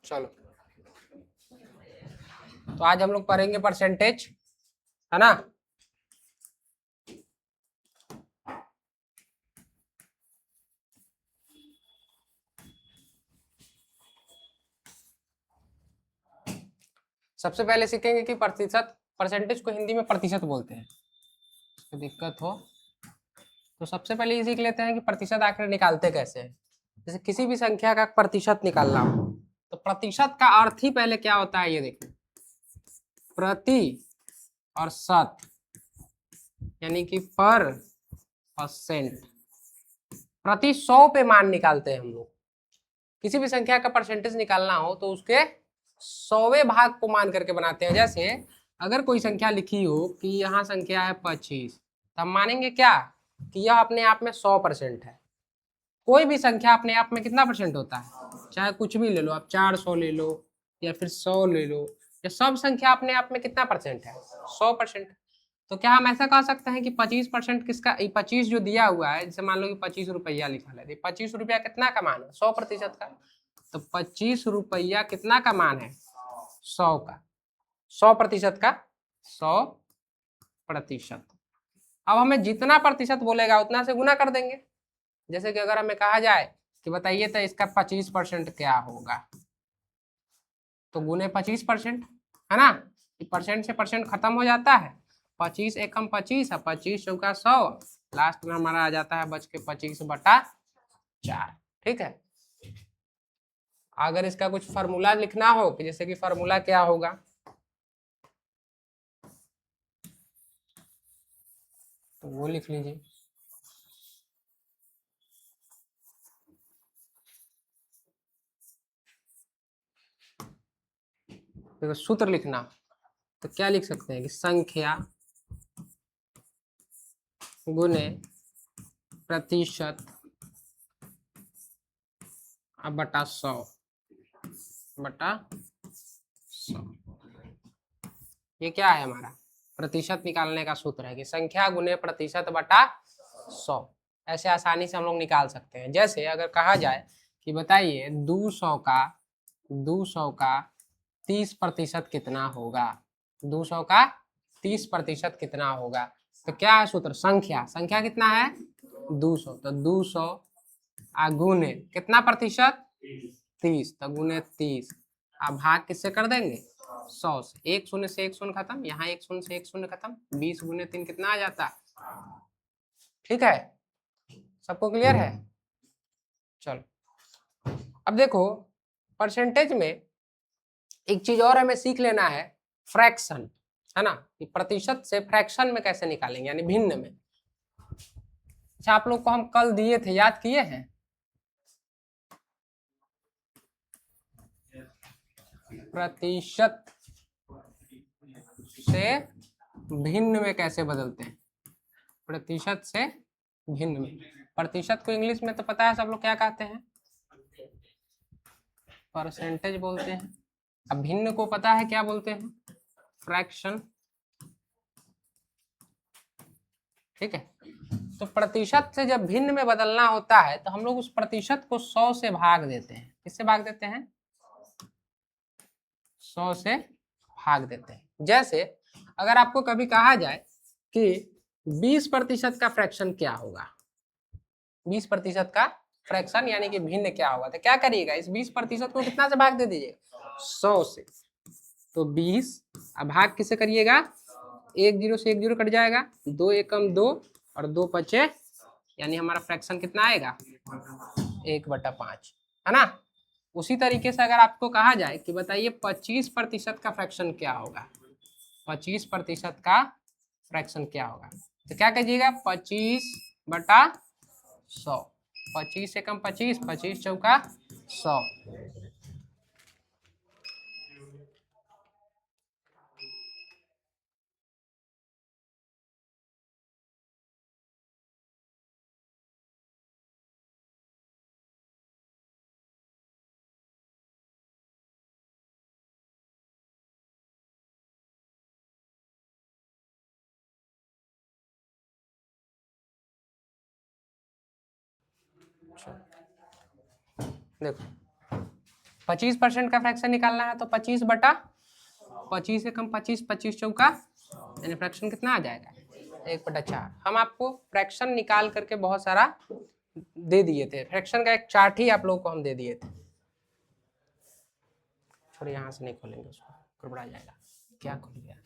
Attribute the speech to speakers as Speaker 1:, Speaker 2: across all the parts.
Speaker 1: चलो, तो आज हम लोग पढ़ेंगे परसेंटेज, है ना। सबसे पहले सीखेंगे कि प्रतिशत, परसेंटेज को हिंदी में प्रतिशत बोलते हैं। तो दिक्कत हो तो सबसे पहले ये सीख लेते हैं कि प्रतिशत आखिर निकालते कैसे हैं। जैसे किसी भी संख्या का प्रतिशत निकालना हो तो प्रतिशत का अर्थ ही पहले क्या होता है ये देखिए, प्रति और शत, यानी कि पर परसेंट। प्रति 100 पे मान निकालते हैं हम लोग। किसी भी संख्या का परसेंटेज निकालना हो तो उसके 100वें भाग को मान करके बनाते हैं। जैसे अगर कोई संख्या लिखी हो कि यहाँ संख्या है 25, तो हम मानेंगे क्या कि यह अपने आप में 100% है। कोई भी संख्या अपने आप में कितना परसेंट होता है, चाहे कुछ भी ले लो आप, 400 ले लो या फिर 100 ले लो, ये सब संख्या अपने आप में कितना परसेंट है, 100%। तो क्या हम ऐसा कह सकते हैं कि 25% किसका, 25 जो दिया हुआ है, जैसे मान लो कि 25 रुपया लिखा है, 25 रुपया कितना का मान है, 100% का। तो 25 रुपया कितना का मान है, 100 का, 100% का 100%। अब हमें जितना प्रतिशत बोलेगा उतना से गुना कर देंगे। जैसे कि अगर हमें कहा जाए कि बताइए तो इसका 25% क्या होगा, तो गुने 25%, है ना। परसेंट से परसेंट खत्म हो जाता है, 25 एकम 25 है, 25 चौका 100, लास्ट में हमारा आ जाता है बच के 25/4। ठीक है। अगर इसका कुछ फार्मूला लिखना हो कि जैसे कि फार्मूला क्या होगा, तो वो लिख लीजिए। देखो सूत्र लिखना, तो क्या लिख सकते हैं कि संख्या गुने प्रतिशत बटा 100/100। ये क्या है, हमारा प्रतिशत निकालने का सूत्र है कि संख्या गुने प्रतिशत बटा 100। ऐसे आसानी से हम लोग निकाल सकते हैं। जैसे अगर कहा जाए कि बताइए 200 का 30% कितना होगा, 200 का 30% कितना होगा, तो क्या है सूत्र, संख्या, संख्या कितना है 200, तो 200 गुने कितना प्रतिशत 30, तो गुने 30, अब भाग किससे कर देंगे 100 से, एक शून्य से एक शून्य खत्म, यहाँ एक शून्य से एक शून्य खत्म, 20 गुने 3 कितना आ जाता। ठीक है, सबको क्लियर है। चलो अब देखो, परसेंटेज में एक चीज और हमें सीख लेना है, फ्रैक्शन, है ना, कि प्रतिशत से फ्रैक्शन में कैसे निकालेंगे, यानी भिन्न में। अच्छा, आप लोग को हम कल दिए थे, याद किए हैं, प्रतिशत से भिन्न में कैसे बदलते हैं, प्रतिशत से भिन्न में। प्रतिशत को इंग्लिश में तो पता है सब लोग क्या कहते हैं, परसेंटेज बोलते हैं। अब भिन्न को पता है क्या बोलते हैं, फ्रैक्शन। ठीक है, तो प्रतिशत से जब भिन्न में बदलना होता है तो हम लोग उस प्रतिशत को 100 से भाग देते हैं। किससे भाग देते हैं, 100 से भाग देते हैं। जैसे अगर आपको कभी कहा जाए कि 20% का फ्रैक्शन क्या होगा, 20% का फ्रैक्शन यानी कि भिन्न क्या होगा, तो क्या करिएगा, इस 20% को कितना से भाग दे दीजिएगा, 100 से। तो 20, अब भाग किससे करिएगा, 1 0 से 1 0 कट जाएगा, 2 एकम 2 और 2 पचे, यानी हमारा फ्रैक्शन कितना आएगा 1/5, है ना। उसी तरीके से अगर आपको कहा जाए कि बताइए 25% का फ्रैक्शन क्या होगा, 25% का फ्रैक्शन क्या होगा, तो क्या कहिएगा 25/100, 25 एकम 25, 25 चौका 100। देखो 25% का फ्रैक्शन निकालना है तो 25 एकम 25, 25 चौका, यानी फ्रैक्शन कितना आ जाएगा 1/4। हम आपको फ्रैक्शन निकाल करके बहुत सारा दे दिए थे, फ्रैक्शन का एक चार्ट ही आप लोगों को हम दे दिए थे। छोड़िए, यहाँ से नहीं खोलेंगे, उसको गड़बड़ा जाएगा। क्या खुल गया?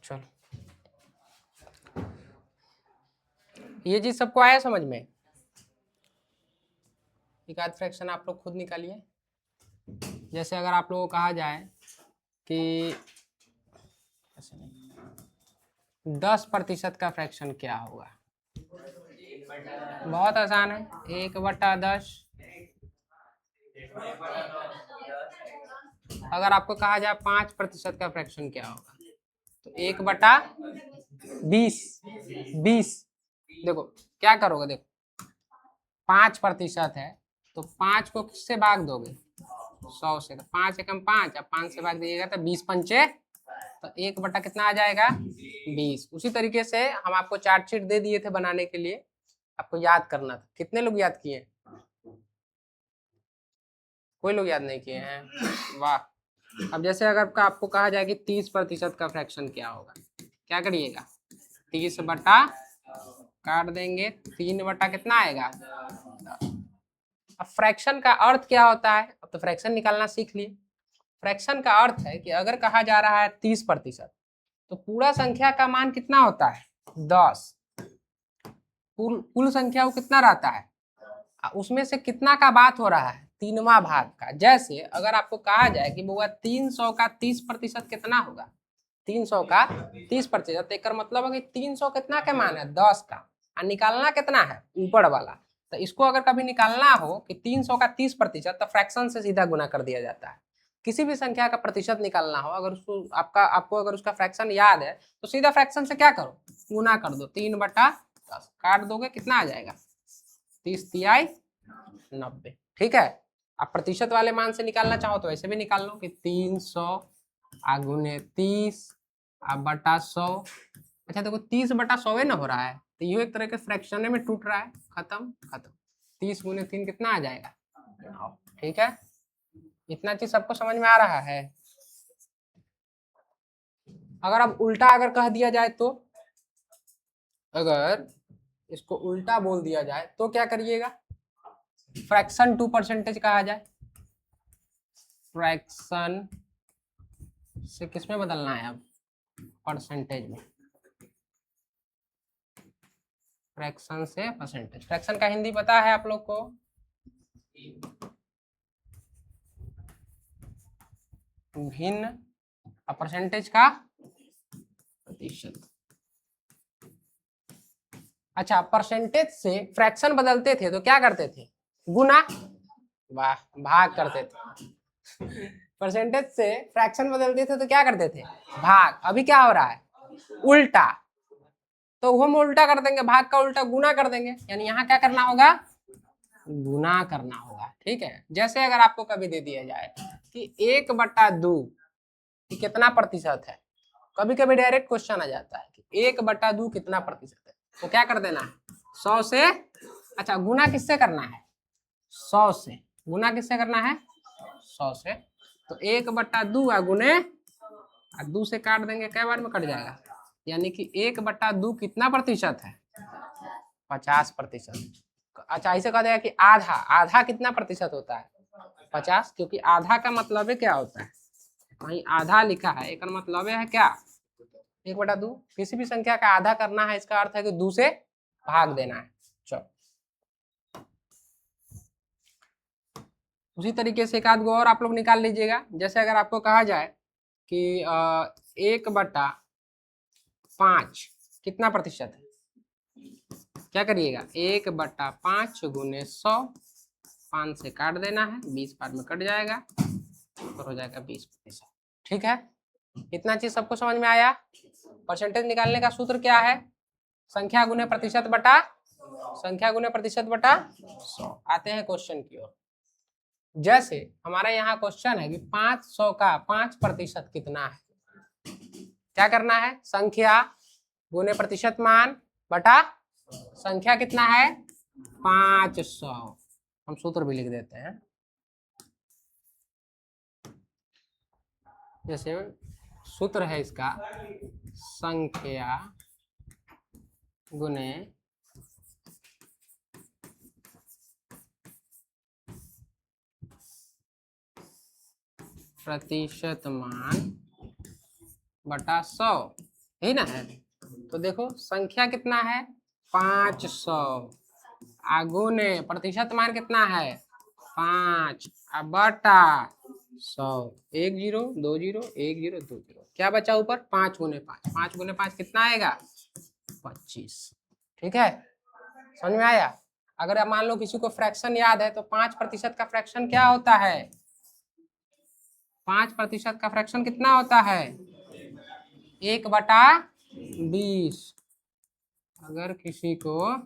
Speaker 1: चलो, ये चीज सबको आया समझ में? एक आध फ्रैक्शन आप लोग खुद निकालिए। जैसे अगर आप लोगों को कहा जाए कि 10% का फ्रैक्शन क्या होगा, बहुत आसान है, 1/10। अगर आपको कहा जाए 5% का फ्रैक्शन क्या होगा, तो 1/20। देखो क्या करोगे, देखो 5% है तो 5 को किससे भाग दोगे, 100 से। तो 5 एकम 5, अब 5 से भाग दीजिएगा तो 20 पंचे, तो 1 बटा कितना आ जाएगा 20। उसी तरीके से हम आपको चार्ट शीट दे दिए थे बनाने के लिए, आपको याद करना था। कितने लोग याद किए? कोई लोग याद नहीं किए हैं? वाह। अब जैसे अगर आपको कहा जाए कि 30% का फ्रैक्शन क्या होगा, क्या करिएगा, 30 बटा काट देंगे, 3 बटा कितना आएगा। अब फ्रैक्शन का अर्थ क्या होता है, अब तो फ्रैक्शन निकालना सीख लिए। फ्रैक्शन का अर्थ है कि अगर कहा जा रहा है 30%, तो पूरा संख्या का मान कितना होता है 10। कुल संख्या वो कितना रहता है, उसमें से कितना का बात हो रहा है, 3वां भाग का। जैसे अगर आपको कहा जाए कि बुआ 300 का 30% कितना होगा, 300 का 30%, तो एक मतलब है कि 300 कितना के मान है 10 का, और निकालना कितना है ऊपर वाला। तो इसको अगर कभी निकालना हो कि 300 का 30%, तो फ्रैक्शन से सीधा गुना कर दिया जाता है। किसी भी संख्या का प्रतिशत निकालना हो, अगर उसको आपको अगर उसका फ्रैक्शन याद है तो सीधा फ्रैक्शन से क्या करो, गुना कर दो, 3/10 काट दोगे, कितना आ जाएगा 30 तिहाई 90। ठीक है। आप प्रतिशत वाले मान से निकालना चाहो तो ऐसे भी निकाल लो कि 300 गुने 30 बटा 100। अच्छा देखो 30/100 ना हो रहा है, तो ये एक तरह के फ्रैक्शन में टूट रहा है, खत्म खत्म। 30 गुने 3 कितना आ जाएगा 9। ठीक है, इतना चीज सबको समझ में आ रहा है? अगर अब उल्टा अगर कह दिया जाए तो, अगर इसको उल्टा बोल दिया जाए तो क्या करिएगा, फ्रैक्शन टू परसेंटेज कहा जाए, फ्रैक्शन से किस में बदलना है अब, परसेंटेज में। फ्रैक्शन से परसेंटेज, फ्रैक्शन का हिंदी पता है आप लोग को, भिन्न, और परसेंटेज का प्रतिशत। अच्छा, परसेंटेज से फ्रैक्शन बदलते थे तो क्या करते थे, गुना, वाह, भाग करते थे। परसेंटेज से फ्रैक्शन बदलते थे तो क्या करते थे, भाग। अभी क्या हो रहा है, उल्टा, तो हम उल्टा कर देंगे, भाग का उल्टा गुना कर देंगे, यानी यहाँ क्या करना होगा, गुना करना होगा। ठीक है। जैसे अगर आपको कभी दे दिया जाए कि 1/2 कितना प्रतिशत है, कभी कभी डायरेक्ट क्वेश्चन आ जाता है कि 1/2 कितना प्रतिशत है, तो क्या कर देना है 100 से, अच्छा गुना किससे करना है 100 से, गुना किससे करना है 100 से। तो 1/2 गुने 2 से काट देंगे, कै बार में कट जाएगा, यानी कि 1/2 कितना प्रतिशत है 50%। अच्छा ऐसे कह देगा कि आधा, आधा कितना प्रतिशत होता है 50, क्योंकि आधा का मतलब है क्या होता है, वहीं आधा लिखा है, एक मतलब है क्या 1/2। किसी भी संख्या का आधा करना है, इसका अर्थ है कि 2 से भाग देना है। चलो उसी तरीके से एक आध गो और आप लोग निकाल लीजिएगा। जैसे अगर आपको कहा जाए कि 1/5 कितना प्रतिशत है, क्या करिएगा 1/5 गुने 100, 5 से काट देना है, 20 बार में कट जाएगा, तो हो जाएगा 20%। ठीक है, इतना चीज सबको समझ में आया? परसेंटेज निकालने का सूत्र क्या है, संख्या गुने प्रतिशत बटा, संख्या गुने प्रतिशत बटा 100। आते हैं क्वेश्चन की ओर। जैसे हमारा यहाँ क्वेश्चन है कि 500 का 5% कितना है, क्या करना है, संख्या गुने प्रतिशत मान बटा संख्या कितना है 500। हम सूत्र भी लिख देते हैं, जैसे सूत्र है इसका संख्या गुने प्रतिशत मान बटा 100, यही ना है। तो देखो संख्या कितना है 500, आगुने प्रतिशत मान कितना है 5 बटा 100, 1 0 2 0 1 0 2 0, क्या बचा ऊपर 5 गुने 5, 5 गुने 5 कितना आएगा 25। ठीक है, समझ में आया। अगर मान लो किसी को फ्रैक्शन याद है तो 5% का फ्रैक्शन क्या होता है, 5% का फ्रैक्शन कितना होता है 1/20। अगर किसी को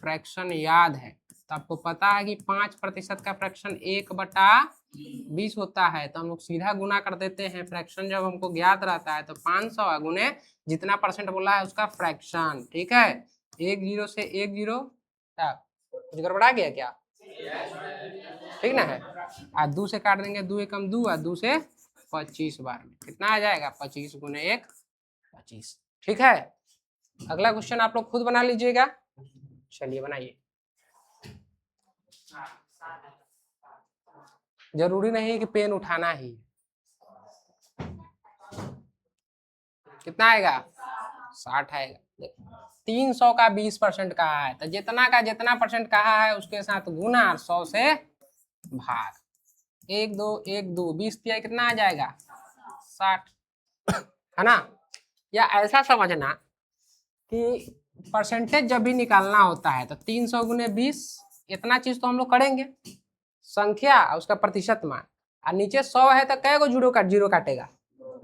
Speaker 1: फ्रैक्शन याद है तो आपको पता है कि 5% का फ्रैक्शन 1/20 होता है, तो हम लोग सीधा गुना कर देते हैं। फ्रैक्शन जब हमको ज्ञात रहता है तो 500 गुने जितना परसेंट बोला है उसका फ्रैक्शन। ठीक है, 1 0 से 1 0 क्या कुछ गड़बड़ा गया क्या, ठीक ना है। आज 2 से काट देंगे, 2 एकम 2 और 2 से 25 बार में कितना आ जाएगा 25 गुने 1 25। ठीक है, अगला क्वेश्चन आप लोग खुद बना लीजिएगा। चलिए बनाइए, जरूरी नहीं है कि पेन उठाना ही। कितना आएगा 60 आएगा। 300 का 20% कहा है, तो जितना का जितना परसेंट कहा है उसके साथ गुना 100 से भाग। 1 2 1 2 20 दिया कितना आ जाएगा 60, है ना। या ऐसा समझना कि परसेंटेज जब भी निकालना होता है तो 300 गुने 20, इतना चीज तो हम लोग करेंगे, संख्या उसका प्रतिशत मान, और नीचे 100 है तो कै गो जीरो काटेगा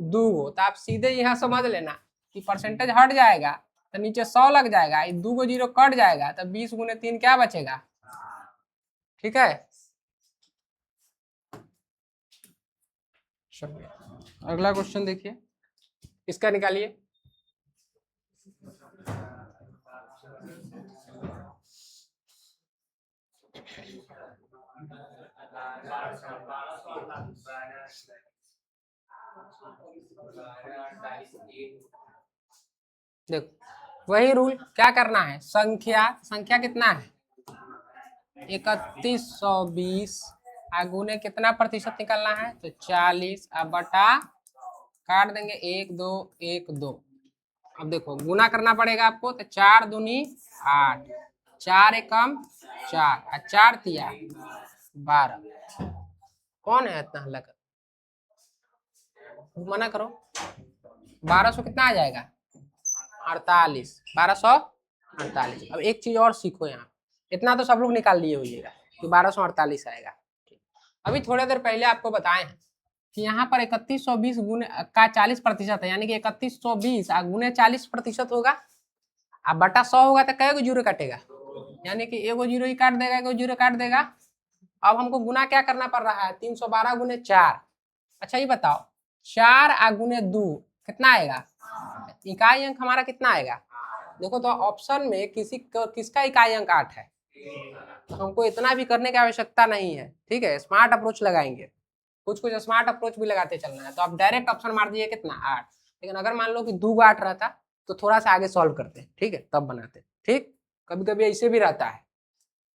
Speaker 1: 2 गो। तो आप सीधे यहाँ समझ लेना कि परसेंटेज हट जाएगा तो नीचे 100 लग जाएगा, 2 गो जीरो कट जाएगा तो 20 गुने 3 क्या बचेगा। ठीक है, अगला क्वेश्चन देखिए, इसका निकालिए। देखो वही रूल, क्या करना है, संख्या कितना है 3120, गुने कितना प्रतिशत निकालना है तो 40, अब बटा काट देंगे 1 2 1 2। अब देखो गुना करना पड़ेगा आपको, तो 4 दूनी 8, 4 एकम 4 और 4 तिया 12। कौन है इतना हल्ला कर, मना करो। 1200 कितना आ जाएगा 48, 1248। अब एक चीज और सीखो, यहाँ इतना तो सब लोग निकाल लिए होइएगा कि 1248 आएगा। अभी थोड़ी देर पहले आपको बताए हैं कि यहाँ पर 3120 गुने का 40% है, यानी कि 3120 गुने 40% होगा, अब बटा 100 होगा तो कै गो जीरो काटेगा, यानी कि एगो जीरो ही काट देगा, एगो जीरो काट देगा। अब हमको गुना क्या करना पड़ रहा है 312 गुने 4। अच्छा ये बताओ 4 गुने 2 कितना आएगा, इकाई अंक हमारा कितना आएगा। देखो तो ऑप्शन में किसका इकाई अंक 8 है, तो हमको इतना भी करने की आवश्यकता नहीं है। ठीक है, स्मार्ट अप्रोच लगाएंगे, कुछ स्मार्ट अप्रोच भी लगाते चलना है। तो आप डायरेक्ट ऑप्शन मार दिए कितना 8, लेकिन अगर मान लो कि 2 8 रहता तो थोड़ा सा आगे सॉल्व करते, ठीक है, तब बनाते। ठीक, कभी कभी ऐसे भी रहता है,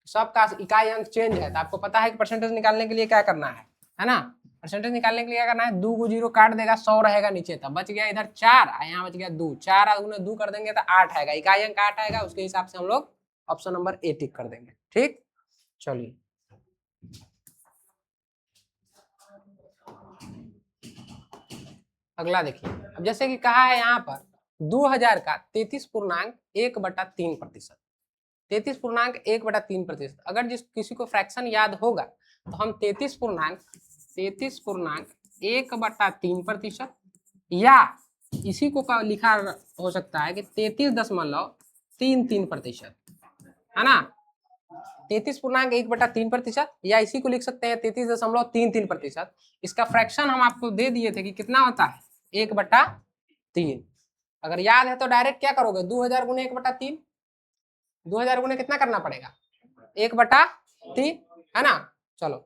Speaker 1: सबका इकाई अंक चेंज है, तो आपको पता है कि परसेंटेज निकालने के लिए क्या करना है ना। परसेंटेज निकालने के लिए क्या करना है, 2 को जीरो काट देगा, 100 रहेगा नीचे, तब बच गया इधर 4, यहाँ बच गया 2, 4 गुने 2 कर देंगे तो 8 आएगा, इकाई अंक 8 आएगा। उसके हिसाब से हम लोग ऑप्शन नंबर ए टिक कर देंगे। ठीक, चलिए अगला देखिए। अब जैसे कि कहा है यहाँ पर 2000 का 33.1/3%, 33.1/3%। अगर जिस किसी को फ्रैक्शन याद होगा तो हम 33.1/3%, या इसी को लिखा हो सकता है कि 33.33%, है ना। 33.1/3%, या इसी को लिख सकते हैं 33.33%। इसका फ्रैक्शन हम आपको दे दिए थे कि कितना होता है 1/3। अगर याद है तो डायरेक्ट क्या करोगे, 2000 गुने 1/3, 2000 गुने कितना करना पड़ेगा, 1/3, है ना। चलो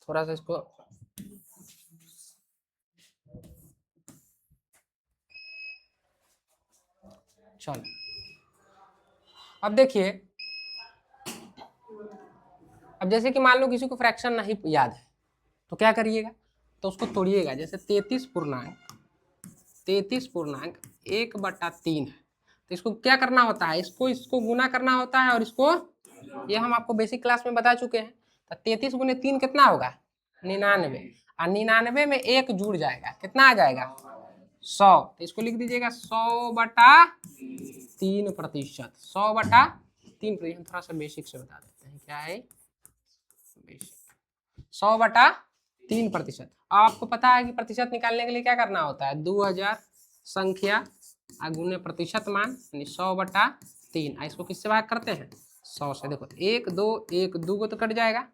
Speaker 1: थोड़ा सा इसको चलो, अब देखिए, अब जैसे कि मान लो किसी को फ्रैक्शन नहीं याद है तो क्या करिएगा, तो उसको तोड़िएगा। जैसे 33 पूर्णांक 1/3 है, तो इसको क्या करना होता है, इसको इसको गुना करना होता है, और इसको, ये हम आपको बेसिक क्लास में बता चुके हैं। तो 33 गुने 3 कितना होगा, 99, और 99 में 1 जुड़ जाएगा, कितना आ जाएगा, 100। तो इसको लिख दीजिएगा 100/3%, 100/3%। थोड़ा सा बेसिक से बता देते हैं क्या है, 100/3%। आपको पता है कि प्रतिशत निकालने के लिए क्या करना होता है, 2000 संख्या गुने प्रतिशत मान, यानी 100/3। इसको किससे भाग करते हैं, 100 से। देखो 1 2 1 2 को तो कट जाएगा।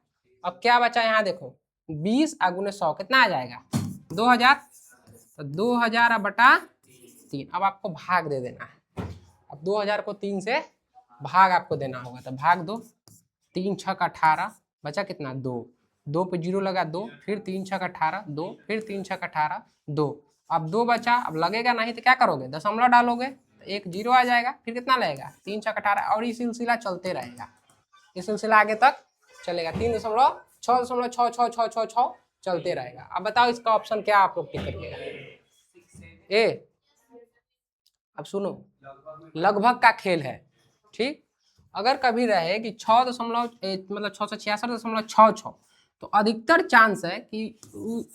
Speaker 1: अब क्या बचा यहाँ, देखो 20 गुने 100 कितना आ जाएगा, 2000। तो 2000/3। अब आपको भाग दे देना है। अब 2000 को 3 से भाग आपको देना होगा, तो भाग दो, 3 छक 18, बचा कितना, 2, 2 पे 0 लगा 2, फिर 3 छक 18, 2, फिर 3 छक 18, 2। अब 2 बचा, अब लगेगा नहीं तो क्या करोगे, दशमलव डालोगे, तो एक 0 आ जाएगा, फिर कितना लगेगा, 3 छक 18, और ये सिलसिला चलते रहेगा, ये सिलसिला आगे तक चलेगा, 3.66666 चलते रहेगा। अब बताओ इसका ऑप्शन क्या आप लोग टिक करिएगा, ए। अब सुनो, लगभग का खेल है, ठीक। अगर कभी रहे कि 6 मतलब 666.66, तो अधिकतर चांस है कि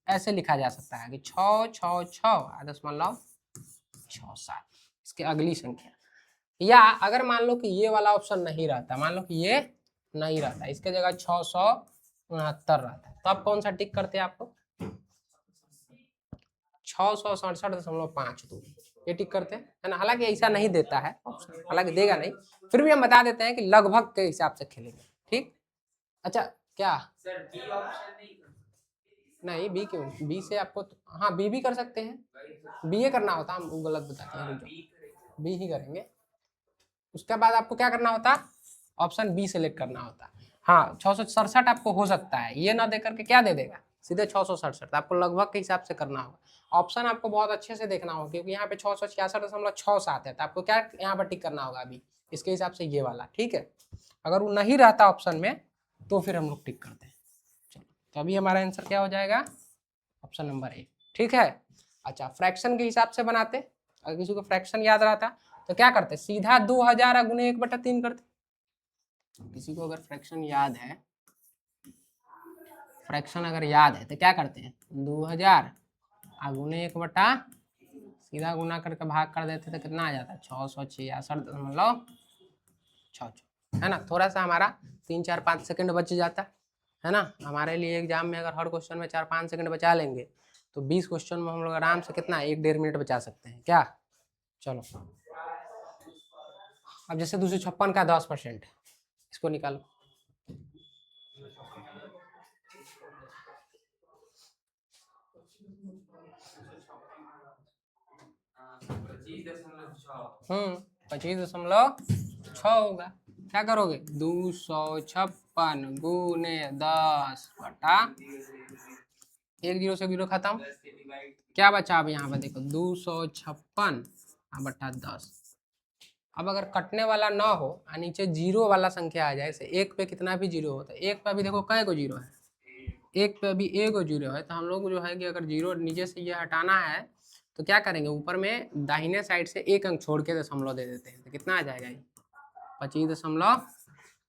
Speaker 1: ऐसे लिखा जा सकता है कि 666.67, इसके अगली संख्या। या अगर मान लो कि ये वाला ऑप्शन नहीं रहता, मान लो कि ये नहीं रहता, इसके जगह 669 रहता, तो आप कौन सा टिक करते हैं, आपको 667.52 ये टिक करते हैं, है ना। हालांकि ऐसा नहीं देता है ऑप्शन, हालांकि देगा नहीं, फिर भी हम बता देते हैं कि लगभग के हिसाब से खेलेंगे, ठीक। अच्छा क्या सर, बी ऑप्शन नहीं, बी क्यों, बी से आपको हाँ बी भी कर सकते हैं, बी ए करना होता, हम गलत बताते हैं, बी ही करेंगे। उसके बाद आपको क्या करना होता, ऑप्शन बी सेलेक्ट करना होता। हाँ 667 आपको हो सकता है, ये ना दे करके क्या दे देगा, सीधे 667। आपको लगभग के हिसाब से करना होगा, ऑप्शन आपको बहुत अच्छे से देखना होगा, क्योंकि यहाँ पे 666.67 है, तो आपको क्या यहाँ पर टिक करना होगा अभी इसके हिसाब से, ये वाला, ठीक है। अगर वो नहीं रहता ऑप्शन में तो फिर हम लोग टिक करते हैं। चलो, तो अभी हमारा आंसर क्या हो जाएगा, ऑप्शन नंबर ए, ठीक है। अच्छा, फ्रैक्शन के हिसाब से बनाते, अगर किसी को फ्रैक्शन याद रहता तो क्या करते, सीधा 2000 गुने 1/3 करते। किसी को अगर फ्रैक्शन याद है, फ्रैक्शन अगर याद है तो क्या करते हैं, 2000 गुने 1 सीधा गुना करके भाग कर देते तो कितना आ जाता है, 666.66, है ना। थोड़ा सा हमारा 3-4-5 सेकंड बच जाता है ना। हमारे लिए एग्जाम में अगर हर क्वेश्चन में 4-5 सेकंड बचा लेंगे तो 20 क्वेश्चन में हम लोग आराम से कितना 1-1.5 मिनट बचा सकते हैं क्या। चलो, अब जैसे 256 का 10%, इसको निकालो। हम्म, 25.6 होगा। क्या करोगे, 256 गुने 10/1, 0 से 0 खत्म, क्या बचा अब यहाँ पे देखो, 256/10। अब अगर कटने वाला ना हो और नीचे जीरो वाला संख्या आ जाए, जैसे 1 पे कितना भी जीरो होता है, 1 पे अभी देखो कै को जीरो है, 1 पे अभी ए को जीरो है, तो हम लोग जो है कि अगर जीरो नीचे से ये हटाना है तो क्या करेंगे, ऊपर में दाहिने साइड से 1 अंक छोड़ के दशमलव दे देते हैं, तो कितना आ जाएगा ये 25 दशमलव।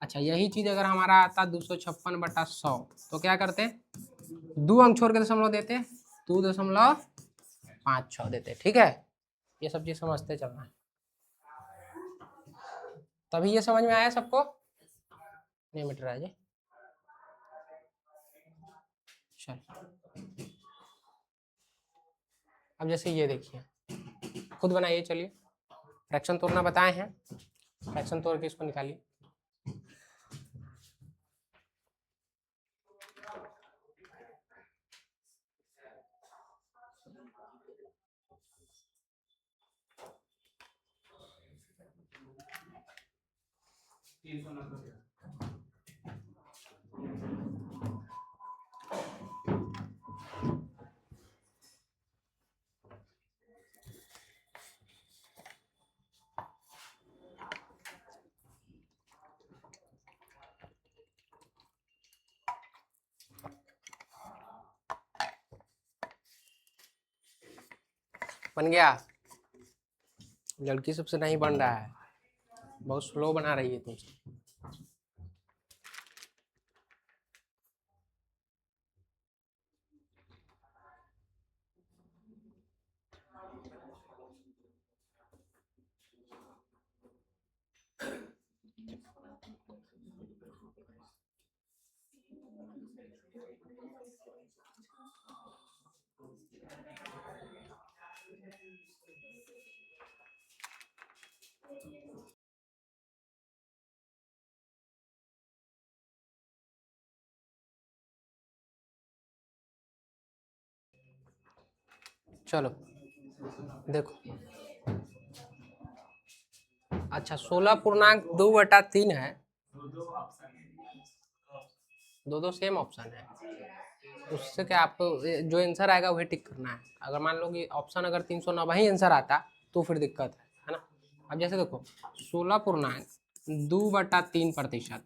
Speaker 1: अच्छा, यही चीज अगर हमारा आता 256/100, तो क्या करते, 2 अंक छोड़ के दशमलव देते, 2.56 देते, ठीक है। ये सब चीज समझते चलना है, तभी ये समझ में आया सबको, नहीं मिट रहा है। चल, अब जैसे ये देखिए, खुद बनाइए, चलिए फ्रैक्शन तोड़ना बताए हैं, फ्रैक्शन तोड़ के इसको निकालिए। बन गया? लड़की सबसे नहीं बन रहा है, बहुत स्लो बना रही है तुमसे। चलो देखो, अच्छा 16.2/3 है, दो सेम ऑप्शन है, उससे क्या आपको जो आंसर आएगा वही टिक करना है। अगर मान लो कि ऑप्शन अगर 309 ही आंसर आता तो फिर दिक्कत है ना। अब जैसे देखो 16.2/3%,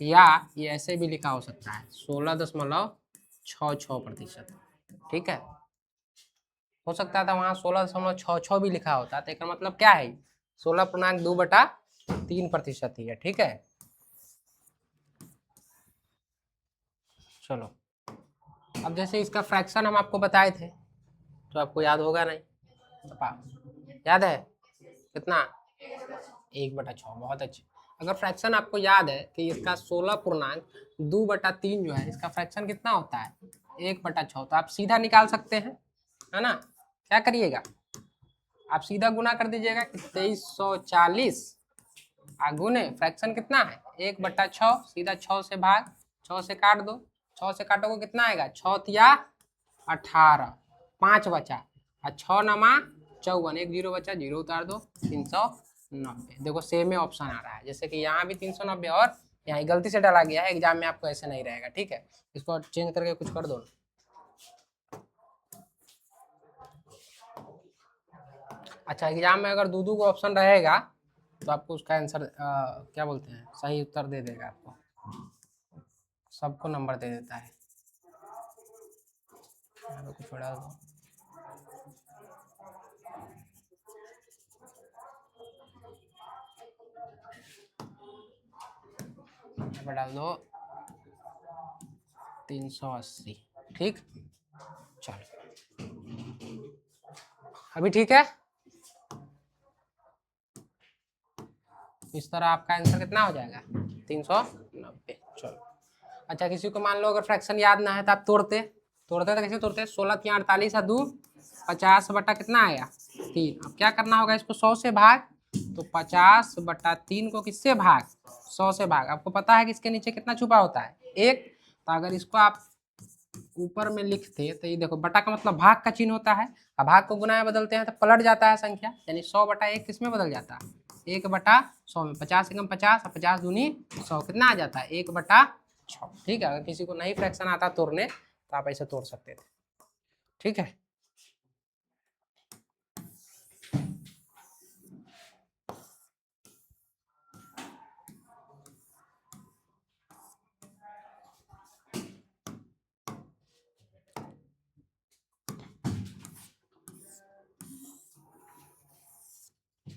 Speaker 1: या ये ऐसे भी लिखा हो सकता है 16.66%, ठीक है। हो सकता था वहाँ 16.66 भी लिखा होता, तो इसका मतलब क्या है, 16.2/3% ही है, ठीक है। चलो अब जैसे इसका फ्रैक्शन हम आपको बताए थे, तो आपको याद होगा नहीं, याद है कितना, 1/6, बहुत अच्छे। अगर फ्रैक्शन आपको याद है कि इसका 16.2/3 जो है, इसका फ्रैक्शन कितना होता है, 1/6, तो आप सीधा निकाल सकते हैं, है ना। क्या करिएगा, आप सीधा गुना कर दीजिएगा, 2340 गुने फ्रैक्शन कितना है 1/6, सीधा 6 से भाग, 6 से काट दो, 6 से काटोगे कितना आएगा, 6×3 = 18, 5 बचा, और 6×9 = 54, 1 0 बचा, 0 उतार दो, 390। देखो सेम में ऑप्शन आ रहा है, जैसे कि यहाँ भी 390 और यहाँ गलती से डाला गया है, एग्जाम में आपको ऐसे नहीं रहेगा, ठीक है। इसको चेंज करके कुछ कर दो। अच्छा एग्जाम में अगर दो को ऑप्शन रहेगा तो आपको उसका आंसर क्या बोलते हैं, सही उत्तर दे देगा, आपको सबको नंबर दे देता है। कुछ बड़ा डाल दो 380, ठीक। चलो अभी ठीक है, इस तरह आपका आंसर कितना हो जाएगा, 390। चलो अच्छा, किसी को मान लो अगर फ्रैक्शन याद ना है तो आप तोड़ते तो कैसे तोड़ते, 16×3 = 2, 50 बटा कितना आया 3। अब क्या करना होगा, इसको 100 से भाग, तो 50/3 को किससे भाग, 100 से भाग। आपको पता है कि इसके नीचे कितना छुपा होता है, 1। तो अगर इसको आप ऊपर में लिखते तो ये देखो, बटा का मतलब भाग का चिन्ह होता है, अब भाग को गुना में बदलते हैं तो पलट जाता है संख्या, यानी 100/1 किस में बदल जाता है, 1/100 में। 50 एकम 50 और 50 दूनी 100, कितना आ जाता है 1/6, ठीक है। अगर किसी को नहीं फ्रैक्शन आता तोड़ने तो आप ऐसे तोड़ सकते थे, ठीक है।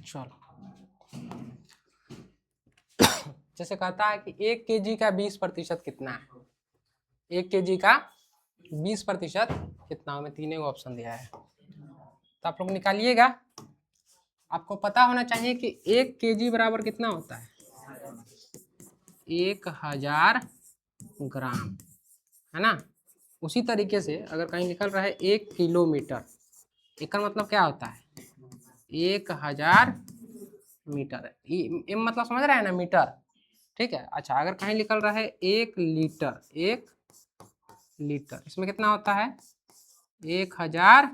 Speaker 1: चलो जैसे कहता है कि 1 kg का 20% कितना है, 1 kg का 20% कितना, हमें तीनों ऑप्शन दिया है, तो आप लोग निकालिएगा। आपको पता होना चाहिए कि 1 kg बराबर कितना होता है, 1000 ग्राम, है ना। उसी तरीके से अगर कहीं निकल रहा है 1 किलोमीटर, इसका मतलब क्या होता है, 1000 मीटर, एम मतलब समझ रहे हैं ना, मीटर, ठीक है। अच्छा अगर कहीं निकल रहा है 1 लीटर, 1 लीटर, इसमें कितना होता है 1000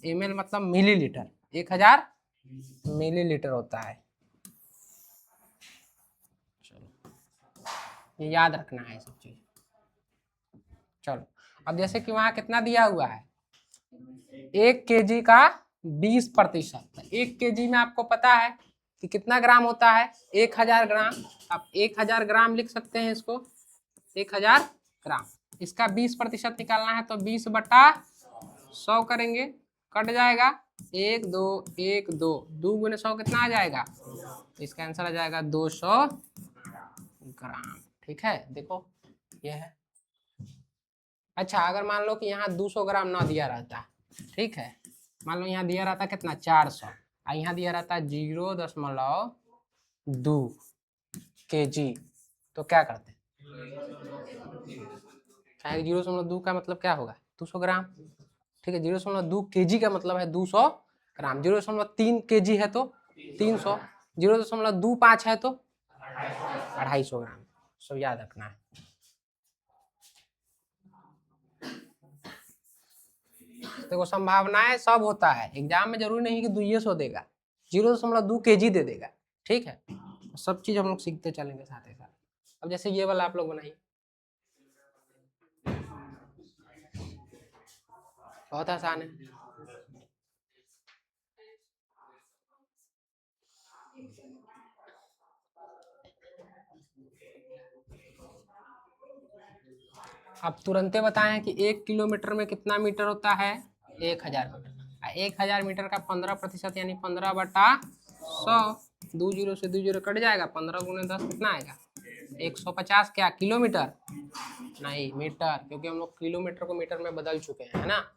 Speaker 1: ml मतलब मिलीलीटर, 1000 मिलीलीटर होता है। ये याद रखना है सब चीज। चलो अब जैसे कि वहां कितना दिया हुआ है 1 kg का 20%। 1 kg में आपको पता है कि कितना ग्राम होता है 1000 ग्राम। आप 1000 ग्राम लिख सकते हैं इसको 1000 ग्राम। इसका 20% निकालना है तो 20/100 करेंगे, कट जाएगा 1 2 1 2 2 गुने 100 कितना आ जाएगा, इसका आंसर आ जाएगा 200 ग्राम। ठीक है देखो ये है। अच्छा अगर मान लो कि यहाँ 200 ग्राम ना दिया रहता, ठीक है, मान लो यहाँ दिया रहता कितना 400 और यहाँ दिया रहता 0.2 kg, तो क्या करते, 0.2 का मतलब क्या होगा 200 ग्राम। ठीक है 0.2 kg का मतलब है 200 ग्राम। 0.3 kg है तो 300, 0.25 है तो 250 ग्राम। सब याद रखना है। देखो संभावनाएं सब होता है, एग्जाम में जरूरी नहीं कि 200 देगा, 0.2 kg दे देगा। ठीक है सब चीज हम लोग सीखते चलेंगे साथ ही साथ। अब जैसे ये वाला आप लोग बनाइए, बहुत आसान है। अब तुरंते बताएं कि 1 किलोमीटर में कितना मीटर होता है 1000 मीटर। 1000 मीटर का 15% यानी 15/100, 2 जीरो से 2 जीरो कट जाएगा, 15 गुने 10 कितना आएगा 150। क्या किलोमीटर नहीं मीटर, क्योंकि हम लोग किलोमीटर को मीटर में बदल चुके हैं है ना।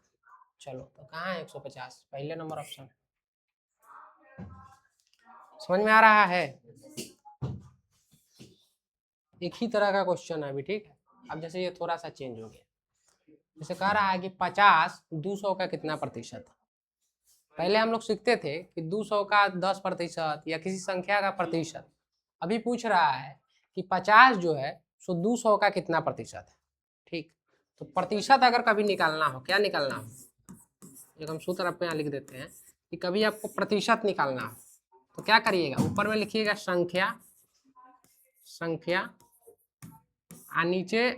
Speaker 1: चलो तो कहाँ है 150, पहले नंबर ऑप्शन। समझ में आ रहा है, एक ही तरह का क्वेश्चन है अभी। ठीक है अब जैसे ये थोड़ा सा चेंज हो गया, जैसे कह रहा है कि 50 200 का कितना प्रतिशत। पहले हम लोग सीखते थे कि 200 का 10% या किसी संख्या का प्रतिशत। अभी पूछ रहा है कि 50 जो है सो 200 का कितना प्रतिशत है। ठीक तो प्रतिशत अगर कभी निकालना हो, क्या निकालना हो, एक हम सूत्र अपने यहाँ लिख देते हैं कि कभी आपको प्रतिशत निकालना हो तो क्या करिएगा, ऊपर में लिखिएगा संख्या, संख्या और नीचे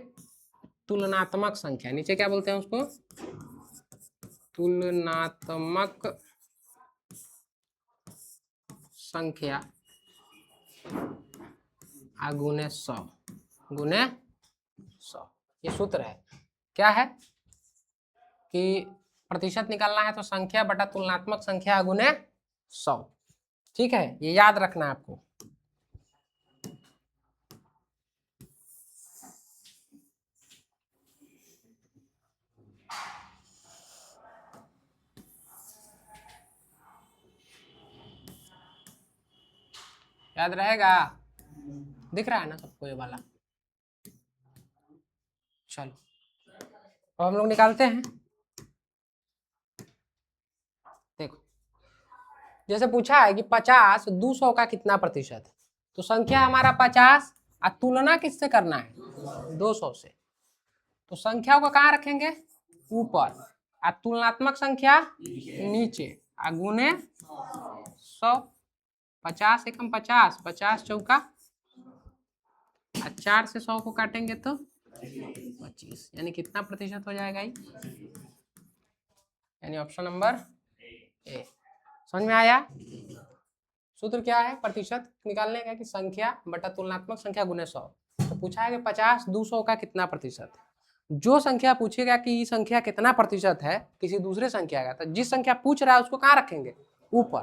Speaker 1: तुलनात्मक संख्या। नीचे क्या बोलते हैं उसको, तुलनात्मक संख्या गुने 100 गुने 100। ये सूत्र है, क्या है कि प्रतिशत निकालना है तो संख्या बटा तुलनात्मक संख्या गुने 100। ठीक है ये याद रखना है आपको। याद रहेगा, दिख रहा है ना सबको ये वाला। चलो अब हम लोग निकालते हैं। देखो जैसे पूछा है कि 50 200 का कितना प्रतिशत है, तो संख्या हमारा 50 और तुलना किससे करना है 200 से, तो संख्या को कहाँ रखेंगे ऊपर और तुलनात्मक संख्या नीचे और गुने 100। 50 एकम 50, 50 चौका 4 से 100 को काटेंगे तो 25, यानी कितना प्रतिशत हो जाएगा ये, यानी ऑप्शन नंबर ए। समझ में आया। सूत्र क्या है प्रतिशत निकालने का कि संख्या बटा तुलनात्मक संख्या गुने 100। तो पूछा है कि 50 200 का कितना प्रतिशत है। जो संख्या पूछेगा कि ये संख्या कितना प्रतिशत है किसी दूसरे संख्या का, तो जिस संख्या पूछ रहा है उसको कहाँ रखेंगे ऊपर,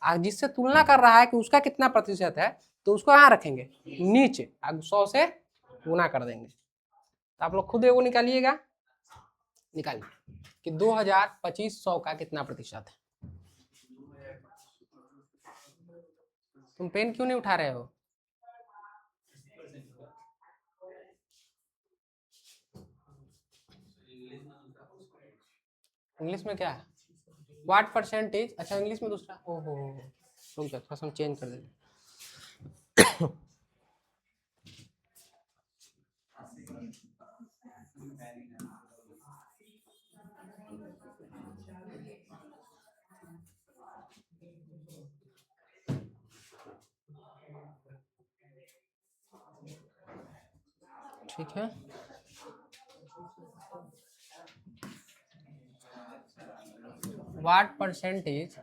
Speaker 1: और जिससे तुलना कर रहा है कि उसका कितना प्रतिशत है तो उसको कहाँ रखेंगे नीचे, 100 से गुना कर देंगे। तो आप लोग खुद एगो निकालिएगा, निकालिए कि 2025 का कितना प्रतिशत है। तुम पेन क्यों नहीं उठा रहे हो, इंग्लिश में क्या है व्हाट परसेंटेज, अच्छा इंग्लिश में दूसरा, ओहो रुक जाओ थोड़ा सा हम चेंज कर देते। ठीक है, व्हाट परसेंटेज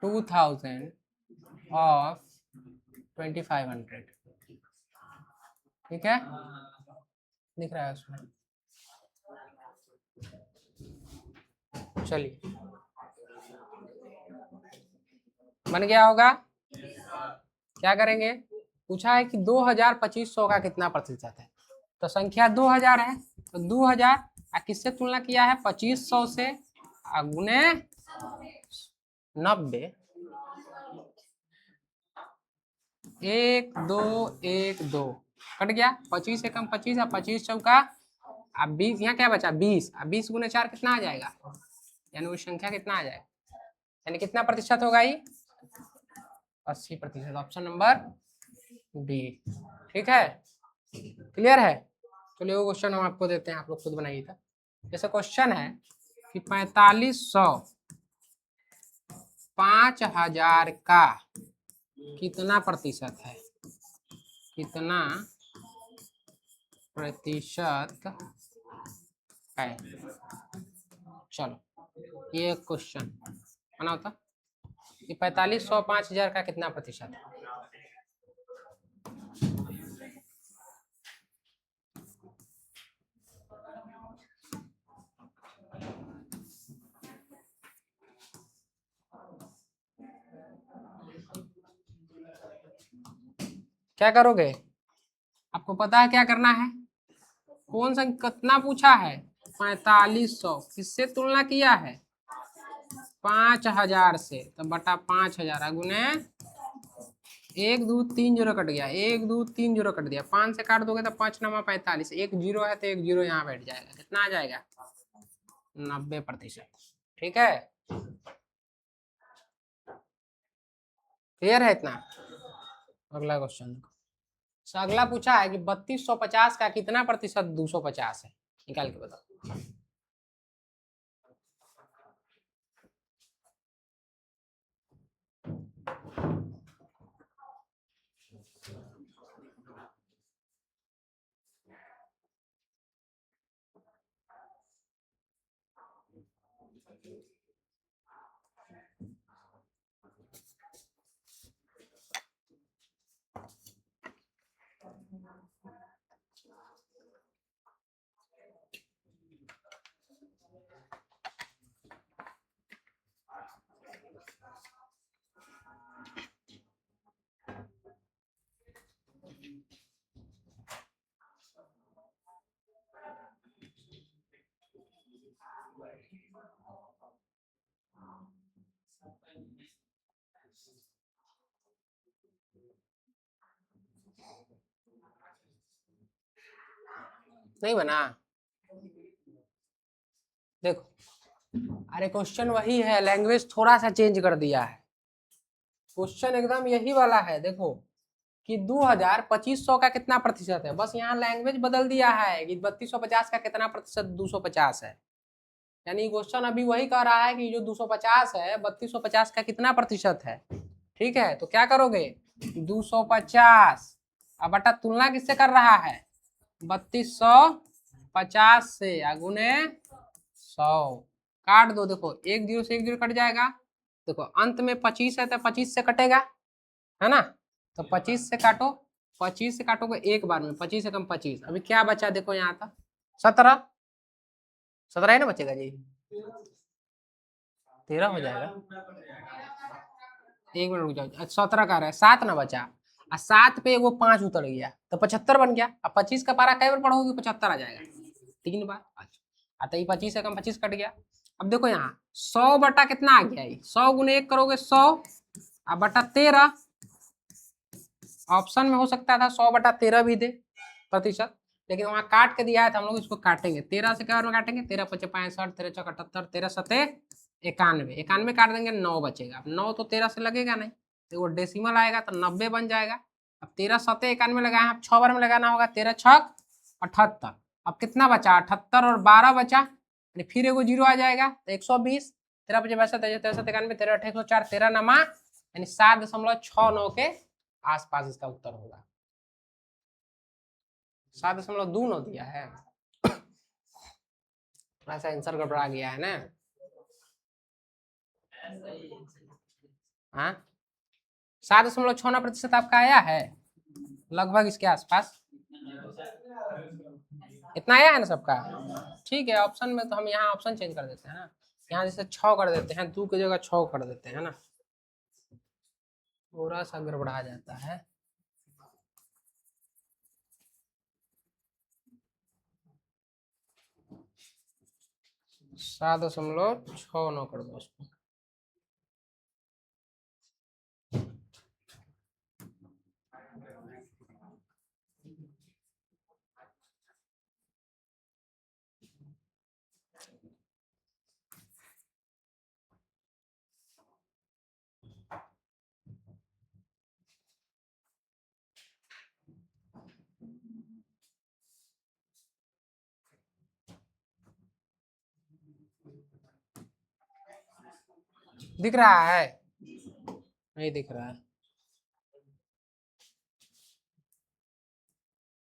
Speaker 1: 2000 ऑफ 2500, ठीक है, दिख रहा है उसमें। चलिए बन गया होगा। क्या करेंगे, पूछा है कि 2000 2500 का कितना प्रतिशत है, तो संख्या 2000 है, तो 2000 किससे तुलना किया है, 2500 से, गुने 90, 1 2 1 2 कट गया, 25 एकम 25 है, 25 चौका अब 20, यहाँ क्या बचा 20, अब 20 गुने 4 कितना आ जाएगा, यानी वो संख्या कितना आ जाएगा, यानी कितना प्रतिशत होगा ये, 80%, ऑप्शन नंबर डी, ठीक है, क्लियर है। चलिए वो क्वेश्चन हम आपको देते हैं, आप लोग खुद बनाइए था। जैसे क्वेश्चन है कि 4500 5000 का कितना प्रतिशत है, कितना प्रतिशत है, चलो ये क्वेश्चन बना होता कि 4500 5000 का कितना प्रतिशत है। क्या करोगे, आपको पता है क्या करना है, कौन सा कितना पूछा है, 4500 किससे तुलना किया है, 5000 से, तो बटा 5000 गुने 1 2 3 जीरो कट गया, 1 2 3 जीरो कट दिया, 5 से काट दोगे तो 5 9 45, एक जीरो है तो एक जीरो यहाँ बैठ जाएगा, कितना आ जाएगा 90%, ठीक है, क्लियर है इतना। अगला क्वेश्चन, अगला पूछा है कि 3250 का कितना प्रतिशत 250 है, निकाल के बताओ। नहीं बना, देखो अरे क्वेश्चन वही है, लैंग्वेज थोड़ा सा चेंज कर दिया है, क्वेश्चन एकदम यही वाला है, देखो कि 2000 2500 का कितना प्रतिशत है, बस यहाँ लैंग्वेज बदल दिया है कि 3250 का कितना प्रतिशत 250 है, यानी क्वेश्चन अभी वही कह रहा है कि जो 250 है 3250 का कितना प्रतिशत है, ठीक है, तो क्या करोगे 250 अब बटा तुलना किससे कर रहा है, 3250 से, गुने 100, काट दो, देखो एक जीरो से एक जीरो कट जाएगा, देखो अंत में 25 है तो 25 से कटेगा, है ना, तो 25 से काटो, 25 से काटोगे एक बार में, 25 से कम 25, अभी क्या बचा देखो यहाँ था 17, 17 ही ना बचेगा जी, 13 हो जाएगा, एक मिनट रुक जाओ, 17 का रहा है, 7 ना बचा, और 7 पे वो 5 उतर गया तो 75 बन गया, अब 25 का पारा कई बार पढ़ोगे 75 आ जाएगा, 3 बार, अच्छा तो ये 25 से कम 25 कट गया, अब देखो यहाँ 100 बटा कितना आ गया, 100 गुने 1 करोगे 100, अब बटा 13, ऑप्शन में हो सकता था 100 बटा 13 भी दे प्रतिशत, लेकिन वहां काट के दिया है तो हम लोग इसको काटेंगे, 13 से क्या काटेंगे, 13 5 65, 13 6 78, 13 7 91, 91 काट देंगे 9 बचेगा, अब 9 तो 13 से लगेगा नहीं, तो वो डेसिमल आएगा तो 90 बन जाएगा, अब 13 7 91 लगाए, अब 6 बार में लगाना होगा, 13 6 78, अब कितना बचा 78 और 12 बचा, फिर एगो जीरो आ जाएगा तो 120, 13 5 62 63 91, 13 8 104, 13 नमा यानी 7.69 के आसपास इसका उत्तर होगा, 7.2 दिया है, थोड़ा सा आंसर गड़बड़ा गया है ना। हाँ 7.69% आपका आया है, लगभग इसके आसपास इतना आया है ना सबका। ठीक है, ऑप्शन में तो हम यहाँ ऑप्शन चेंज कर देते हैं ना, यहाँ जैसे 6 कर देते हैं, 2 की जगह 6 कर देते हैं ना, थोड़ा सा गड़बड़ा जाता है। सात 7.69 कर दो उसको। दिख रहा है? नहीं दिख रहा है,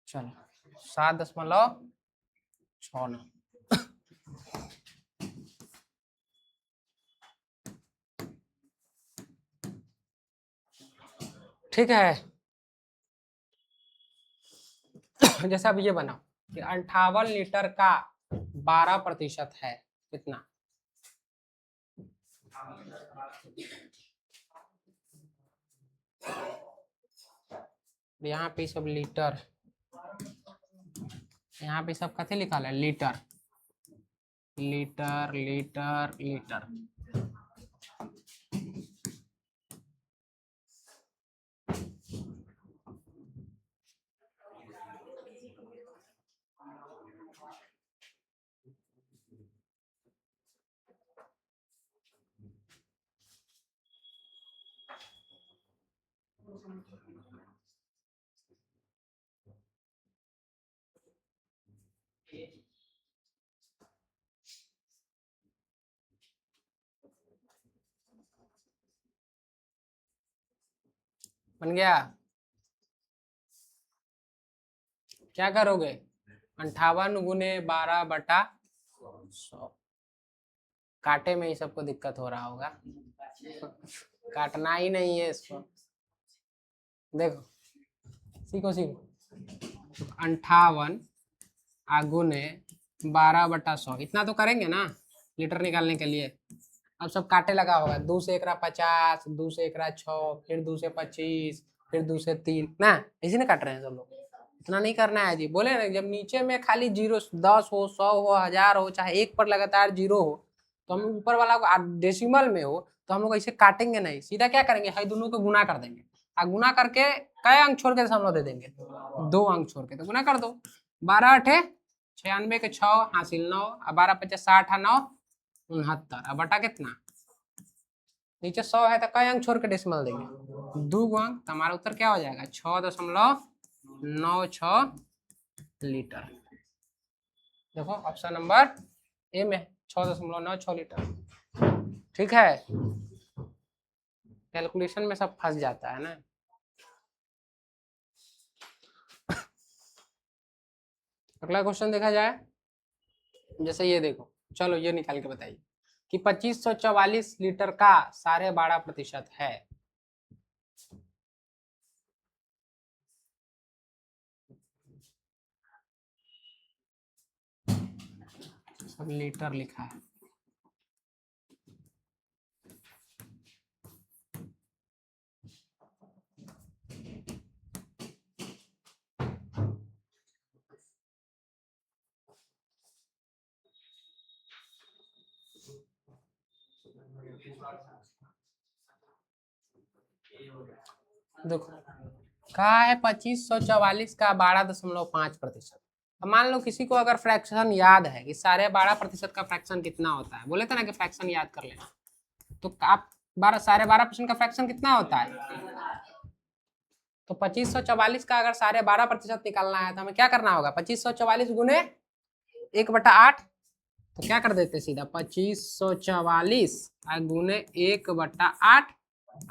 Speaker 1: चलो 7.69। ठीक है, जैसे अब ये बना कि 58 लीटर का 12% है कितना। यहाँ पे सब लीटर, यहाँ पे सब कथे लिखा है लीटर लीटर लीटर लीटर। बन गया? क्या करोगे? 58 गुने 12/100। काटे में ही सबको दिक्कत हो रहा होगा, काटना ही नहीं है इसको। देखो सीखो सीखो, 58 गुने 12/100 इतना तो करेंगे ना लीटर निकालने के लिए। अब सब काटे लगा होगा, 2 से 1 50, 2 से 1 6, फिर 2 से 25, फिर 2 से 3 ना, इसी ने काट रहे हैं सब लोग। इतना नहीं करना है जी, बोले ना जब नीचे में खाली 0 10 हो 100 हो 1000 हो चाहे 1 पर लगातार 0 हो तो हम ऊपर वाला को डेसिमल में हो तो हम लोग ऐसे काटेंगे नहीं, सीधा क्या करेंगे, है दोनों को गुना कर देंगे, और गुना करके कई अंक छोड़ के दशमलव दे देंगे, 2 अंक छोड़ के, तो गुना कर दो। 12 8 96 के 6 हासिल 9, 12 50 60 9 69, अब बटा कितना, नीचे 100 है तो कई अंक छोड़ के डेसिमल देंगे, 2 अंक, तो हमारा उत्तर क्या हो जाएगा 6.96 लीटर। देखो ऑप्शन नंबर ए में 6.96 लीटर। ठीक है, कैलकुलेशन में सब फंस जाता है ना। अगला क्वेश्चन देखा जाए, जैसे ये देखो, चलो ये निकाल के बताइए कि 2544 लीटर का 12.5% है। सब लीटर लिखा है, देखो कहा है 2544 का 12.5%। अब मान लो किसी को अगर फ्रैक्शन याद है कि 12.5% का फ्रैक्शन कितना होता है, बोले थे ना कि फ्रैक्शन याद कर लेना, तो आप 12.5% का फ्रैक्शन कितना होता है, तो 2544 का अगर 12.5% निकालना है तो हमें क्या करना होगा, 2544 गुने 1/8, तो क्या कर देते सीधा 2544 गुने 1/8,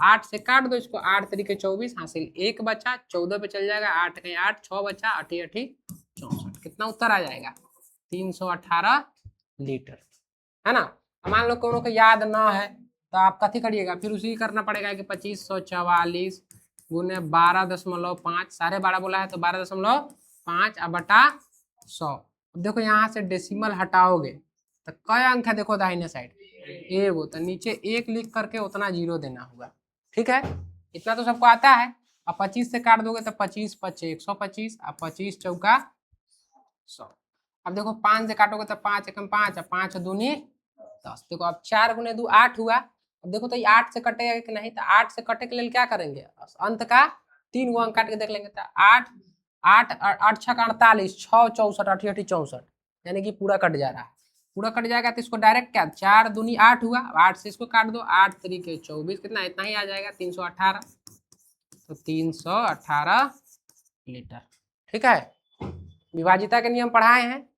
Speaker 1: 8 से काट दो इसको, 8 तरीके 24 हासिल 1 बचा, 14 पे चल जाएगा, 8 के 8 6 बचा, 8 8 64। कितना उत्तर आ जाएगा? 318 लीटर, है ना। मान लो कोनो को याद ना है तो आप कथी करिएगा, फिर उसी करना पड़ेगा कि 2544 गुने 12.5, 12.5 बोला है तो 12.5 अब बटा 100। अब देखो यहाँ से डेसिमल हटाओगे तो कई अंक है, देखो दाहिने साइड एगो, तो नीचे एक लिख करके उतना जीरो देना होगा। ठीक है, इतना तो सबको आता है। अब 25 से काट दोगे तो 25 पचे 125, अब 25 चौका 100। अब देखो 5 से काटोगे तो 5 एकम 5, अब 5 दूनी 10। देखो अब 4 गुने 2 8 हुआ। अब देखो तो ये 8 से कटेगा कि नहीं, तो 8 से कटे के लिए क्या करेंगे, अंत का 3 गो अंक काट के देख लेंगे। तो 8 8 8 6 48, 6 64 8 64, यानी कि पूरा कट जा रहा है। पूरा कट जाएगा तो इसको डायरेक्ट क्या, 4 दूनी 8 हुआ, 8 से इसको काट दो, 8 3 24, कितना, इतना ही आ जाएगा 318। तो 318 लीटर। ठीक है, विभाजिता के नियम पढ़ाए हैं,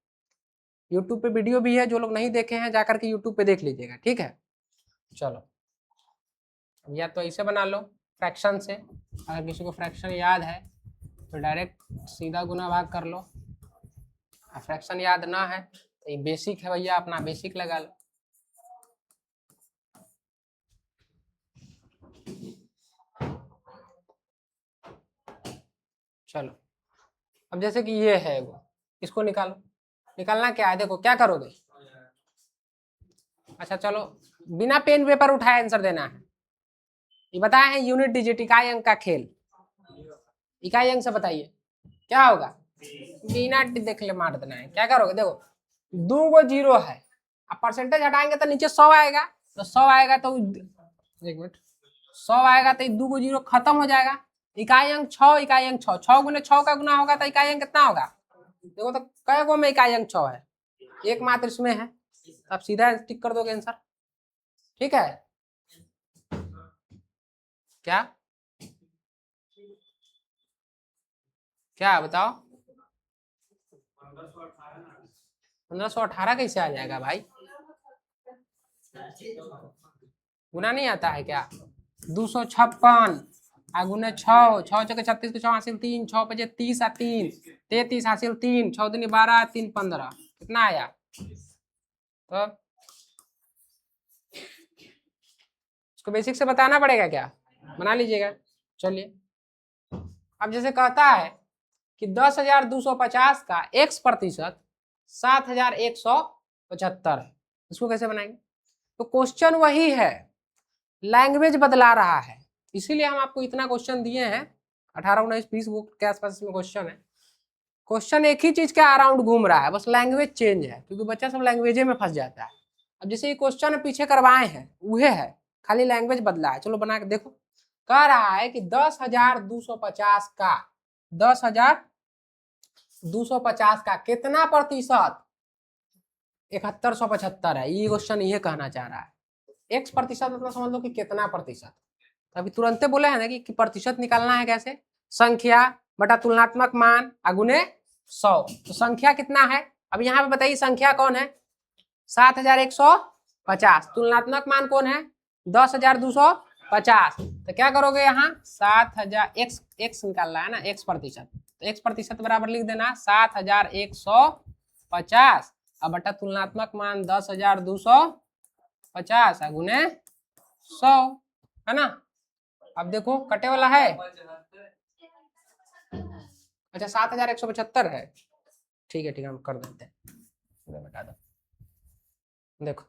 Speaker 1: यूट्यूब पे वीडियो भी है, जो लोग नहीं देखे हैं जाकर के यूट्यूब पे देख लीजिएगा। ठीक है, चलो या तो ऐसे बना लो फ्रैक्शन से, अगर किसी को फ्रैक्शन याद है तो डायरेक्ट सीधा गुना भाग कर लो। फ्रैक्शन याद ना है तो ये बेसिक है भैया, अपना बेसिक लगा लो। चलो अब जैसे कि ये है वो, इसको निकालो। निकालना क्या है, देखो क्या करोगे। अच्छा चलो, बिना पेन पेपर उठाए आंसर देना है। ये बताए हैं यूनिट डिजिट इकाई अंक का खेल। इकाई अंक से बताइए क्या होगा, बिना देख ले मार देना है। क्या करोगे, देखो 2 गो जीरो है, अब परसेंटेज हटाएंगे तो नीचे 100 आएगा, तो 100 आएगा तो 1 मिनट 100 आएगा तो 2 गो जीरो खत्म हो जाएगा। इकाई अंक 6, इकाई अंक 6, 6 गुने 6 का गुना होगा तो इकाई अंक कितना होगा। देखो तो कई गो में इकाई अंक 6 है, एक मात्र इसमें है, अब सीधा टिक कर दोगे आंसर। ठीक है, क्या क्या बताओ, 1518 कैसे आ जाएगा भाई, गुना नहीं आता है क्या। 256 गुने 6, 6 चौके 36 को 6 हासिल 3, 6 बजे 30 आ 3 33 हासिल 3, 6 दूनी 12 3 15, कितना आया। तो इसको बेसिक से बताना पड़ेगा क्या, बना लीजिएगा। चलिए अब जैसे कहता है कि 10,250 का x% 7,175 है, इसको कैसे बनाएंगे। तो क्वेश्चन वही है, लैंग्वेज बदला रहा है, इसीलिए हम आपको इतना क्वेश्चन दिए हैं। 18 19 20 बुक के आसपास इसमें क्वेश्चन है। क्वेश्चन एक ही चीज के अराउंड घूम रहा है, बस लैंग्वेज चेंज है, क्योंकि बच्चा सब लैंग्वेज में फंस जाता है। अब जैसे ये क्वेश्चन पीछे करवाए हैं वह है, खाली लैंग्वेज बदला है। चलो बना के देखो। कह रहा है कि 10,250 का 10,250 का कितना प्रतिशत 7175 है। ये क्वेश्चन ये कहना चाह रहा है। x% मतलब समझ लो कि कितना प्रतिशत। अभी तुरंते बोले है ना कि प्रतिशत निकालना है कैसे, संख्या बटा तुलनात्मक मान अगुने 100। तो संख्या कितना है, अब यहाँ पे बताइए संख्या कौन है, 7,150, तुलनात्मक मान कौन है 10,250। तो क्या करोगे यहाँ 7,000 x निकालना है ना, x%, तो x% बराबर लिख देना 7,150 अब बटा तुलनात्मक मान 10,250 गुने 100, है ना। अब देखो कटे वाला है, अच्छा 7,175 है, ठीक है हम कर देते हैं, बता दो। देखो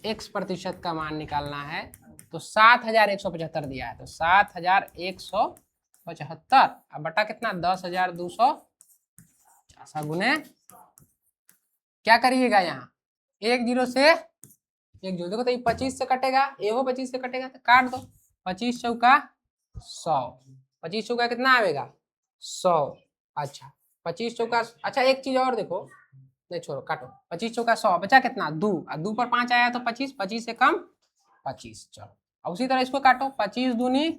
Speaker 1: x% का मान निकालना है तो 7,175 दिया है, तो 7,175 अब बटा कितना 10,250 गुने, क्या करिएगा यहाँ 1 0 से 1 0, देखो तो ये 25 से कटेगा, ये 25 से कटेगा तो काट दो, 25 चौका 100, 25 चौका कितना आएगा 100। अच्छा 25 चौका, अच्छा एक चीज और देखो, नहीं छोड़ो काटो, 25 चौका 100 बचा कितना 2, 2 पर 5 आया तो 25, 25 से कम 25। चलो अब उसी तरह इसको काटो, 25 दूनी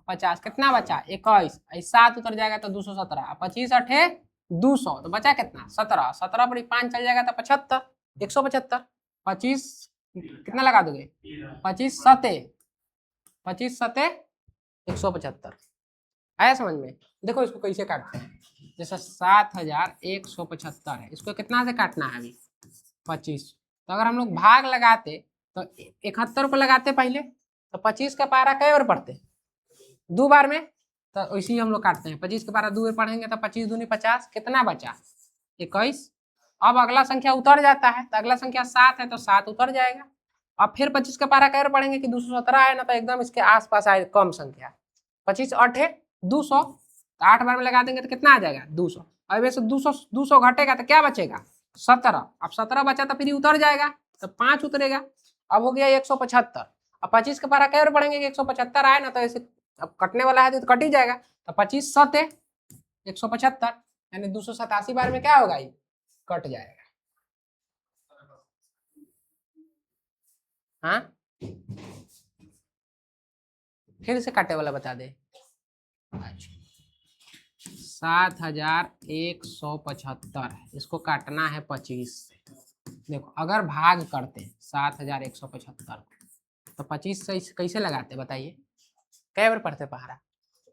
Speaker 1: 50, कितना बचा 21, 7 उतर जाएगा तो 217, 25 8 200, तो बचा कितना 17, 17 पर 5 चल जाएगा तो 75, 175, 25 कितना लगा दोगे 25 7 175, आया समझ में। देखो इसको कैसे काटते हैं, जैसे 7175 है, इसको कितना से काटना है अभी 25। तो अगर हम लोग भाग लगाते तो 71 को लगाते पहले, तो 25 का पारा कई बार पढ़ते 2 बार में, तो इसी हम लोग काटते हैं। 25 का पारा 2 बार पढ़ेंगे तो 25 दूनी 50, कितना बचा 21। अब अगला संख्या उतर जाता है, तो अगला संख्या 7 है तो 7 उतर जाएगा। अब फिर 25 का पारा कई बार पढ़ेंगे कि 217 है ना, तो एकदम इसके आसपास आए कम संख्या। 25 8 है 200, तो 8 बार में लगा देंगे तो कितना आ जाएगा 200। अब वैसे 200 घटेगा तो क्या बचेगा 17। अब 17 बचा तो फिर उतर जाएगा, तो 5 उतरेगा। अब हो गया 175। अब 25 का पारा कई बार पढ़ेंगे कि 175 आए ना, तो ऐसे अब कटने वाला है तो कट ही जाएगा। तो 25 7 175, यानी 287 बार में क्या होगा ये कट जाएगा। हाँ फिर से काटे वाला बता दे। 7175, इसको काटना है 25 से। देखो अगर भाग करते 7175 तो 25 से कैसे लगाते बताइए, कै बार पढ़ते पहाड़ा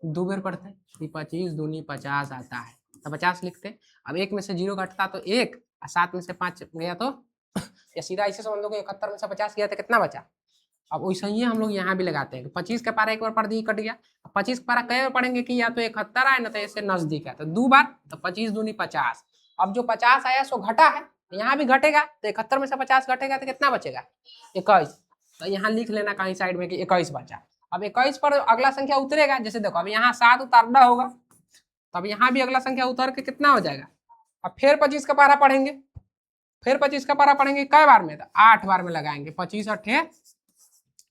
Speaker 1: 2 बार पढ़ते, 25 दूनी 50 आता है तो 50 लिखते। अब 1 में से 0 घटता तो 1, 7 में से 5 गया तो या सीधा ऐसे समझ लो कि 71 में से 50 गया तो कितना बचा। अब वैसे ही हम लोग यहाँ भी लगाते हैं 25 का पारा एक बार पढ़ दिए कट गया। 25 का पारा कई बार पढ़ेंगे कि या तो 71 आए ना, तो ऐसे नजदीक है तो 2 बार, तो 25 दूनी 50। अब जो 50 आया सो घटा है, यहाँ भी घटेगा, तो 71 में से 50 घटेगा तो कितना बचेगा 21। तो यहाँ लिख लेना कहीं साइड में कि 21 बचा। अब 21 पर अगला संख्या उतरेगा, जैसे देखो अब यहाँ 7 उतारना होगा, तो अब यहाँ भी अगला संख्या उतर के कितना हो जाएगा। अब फिर 25 का पारा पढ़ेंगे, फिर 25 का पारा पढ़ेंगे कई बार में, तो 8 बार में लगाएंगे। 25 8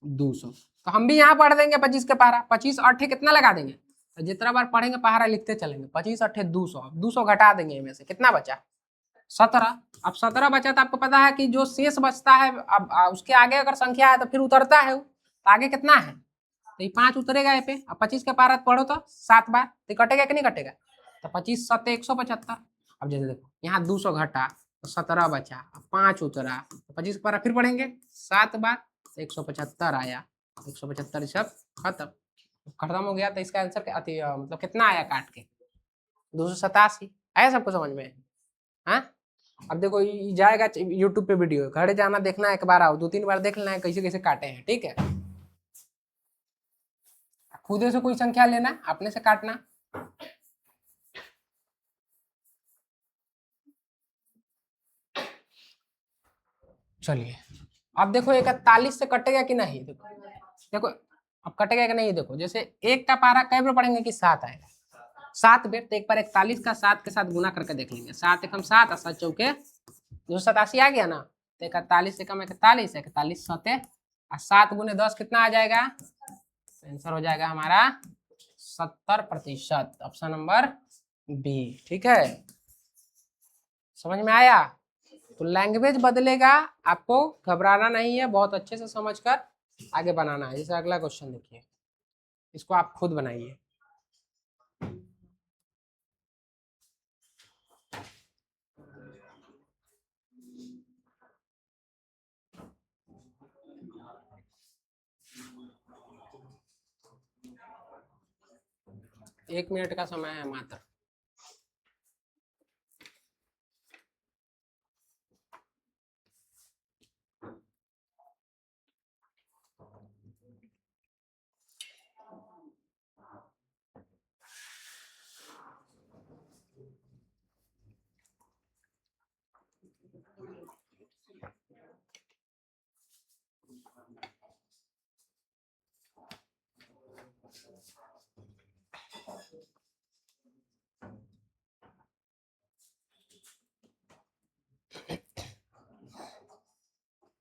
Speaker 1: 200, तो हम भी यहाँ पढ़ देंगे 25 का पारा। 25 8 कितना लगा देंगे, तो जितना बार पढ़ेंगे पहाड़ा लिखते चलेंगे। 25 8 200, 200 घटा देंगे इनमें से कितना बचा 17। अब 17 बचा तो आपको पता है कि जो शेष बचता है अब उसके आगे अगर संख्या है तो फिर उतरता है वो, तो आगे कितना है तो ये 5 उतरेगा यहाँ पे। अब 25 का पारा पढ़ो तो 7 बार, तो कटेगा कि नहीं कटेगा, तो 25 7 175। अब जैसे देखो यहाँ 200 घटा तो 17 बचा, अब 5 उतरा, तो 25 का पारा फिर पढ़ेंगे 7 बार, 175 आया। 175 सब खत्म हो गया। तो इसका आंसर मतलब कितना आया काट के 287। आया सबको समझ में। हाँ अब देखो जाएगा यूट्यूब पे वीडियो, घर जाना देखना, एक बार आओ 2-3 बार देख लेना है कैसे कैसे काटे हैं, ठीक है। खुद से कोई संख्या लेना, अपने से काटना। चलिए अब देखो 41 से कटेगा कि नहीं, देखो अब कटेगा कि नहीं। देखो जैसे 1 का पारा कई बार पढ़ेंगे कि 7 आएगा, 7 बेर, तो एक बार 41 का 7 के साथ गुना करके देख लेंगे। 7 एकम 7 और 7 चौके 287 आ गया ना, तो 41 एकम 41, 41 7 और 7 गुने 10 कितना आ जाएगा, आंसर हो जाएगा हमारा 70%, ऑप्शन नंबर बी, ठीक है। समझ में आया। तो लैंग्वेज बदलेगा, आपको घबराना नहीं है, बहुत अच्छे से समझकर आगे बनाना है। जैसे अगला क्वेश्चन देखिए, इसको आप खुद बनाइए। एक मिनट का समय है मात्र।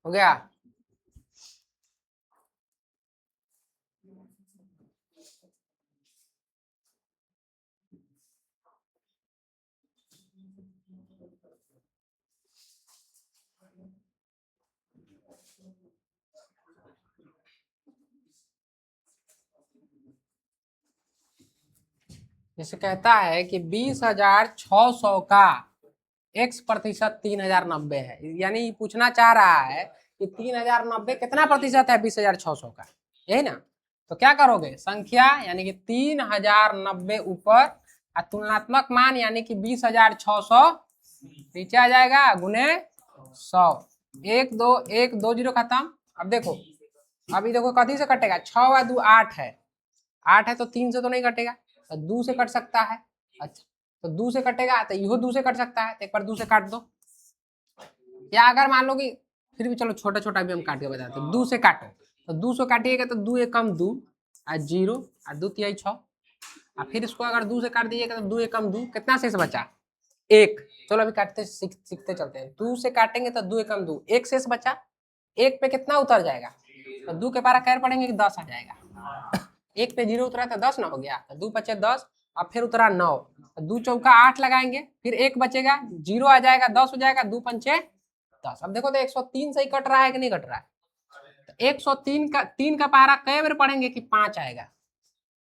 Speaker 1: हो गया। जैसे कहता है कि 20,600 का x% 3090 है, यानी पूछना चाह रहा है कि 3090 कितना प्रतिशत है 20,600 का, यही ना। तो क्या करोगे संख्या यानी कि 3090 ऊपर तुलनात्मक मान यानी कि 20,600 नीचे आ जाएगा गुने 100। 1 2 जीरो खत्म। अब देखो अभी देखो कथी से कटेगा, 6 व 2 8 है, 8 है तो 3 से तो नहीं कटेगा, तो 2 से कट सकता है। अच्छा तो 2 से कटेगा तो इहो 2 से कट सकता है, तो एक बार 2 से काट दो। या अगर मान लो कि फिर भी चलो छोटा छोटा भी हम काट के बताते हैं, 2 से काटो तो 2 से काटिएगा तो 2 एकम 2 और 0 और 2 तिहाई 6 और फिर इसको अगर 2 से काट दीजिएगा तो 2 एकम 2, कितना शेष बचा 1। चलो अभी काटते सीखते चलते हैं। 2 से काटेंगे तो 2 एकम 2, 1 शेष बचा, 1 पे कितना उतर जाएगा, तो 2 के पारा कैर पड़ेंगे कि 10 आ जाएगा। 1 पे 0 उतरा तो 10 ना हो गया, तो 2 बचे 10 और फिर उतरा 9, 2 चौका 8 लगाएंगे, फिर 1 बचेगा, 0 आ जाएगा, 10 हो जाएगा, 2 पंचे 10। अब देखो तो 103 से ही कट रहा है कि नहीं कट रहा है, तो 103 का 3 का पारा कई बार पढ़ेंगे कि 5 आएगा,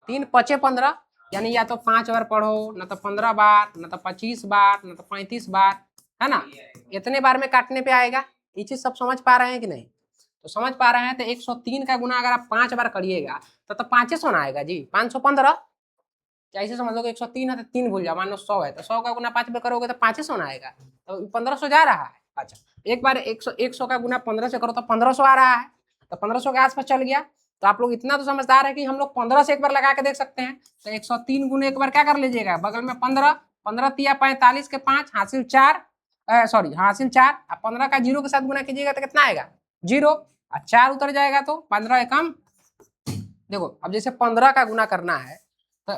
Speaker 1: 3 पचे 15, यानी या तो 5 बार पढ़ो, ना तो 15 बार, ना तो 25 बार, ना तो 35 बार, है ना, इतने बार में काटने पे आएगा। ये चीज सब समझ पा रहे हैं कि नहीं, तो समझ पा रहे हैं। तो 103 का गुना अगर आप 5 बार करिएगा तो 500 ना आएगा जी, 515। ऐसे समझ लो कि 103 है तो 3 भूल जाओ, मान लो 100 है तो 100 का गुना 5 पे करोगे तो 500 ना आएगा, तो 1500 जा रहा है। अच्छा एक बार 100 का गुना 15 से करो तो 1500 आ रहा है, तो 1500 के आसपास चल गया। तो आप लोग इतना तो समझदार है कि हम लोग 15 से एक बार लगा के देख सकते हैं। तो 103 गुने एक बार क्या कर लीजिएगा, बगल में 15, 15 तिया 45 के 5 हासिल 4, सॉरी हासिल 4, 15 का 0 के साथ गुना कीजिएगा तो कितना आएगा 0, और 4 उतर जाएगा तो 15 एकम। देखो अब जैसे 15 का गुना करना है तो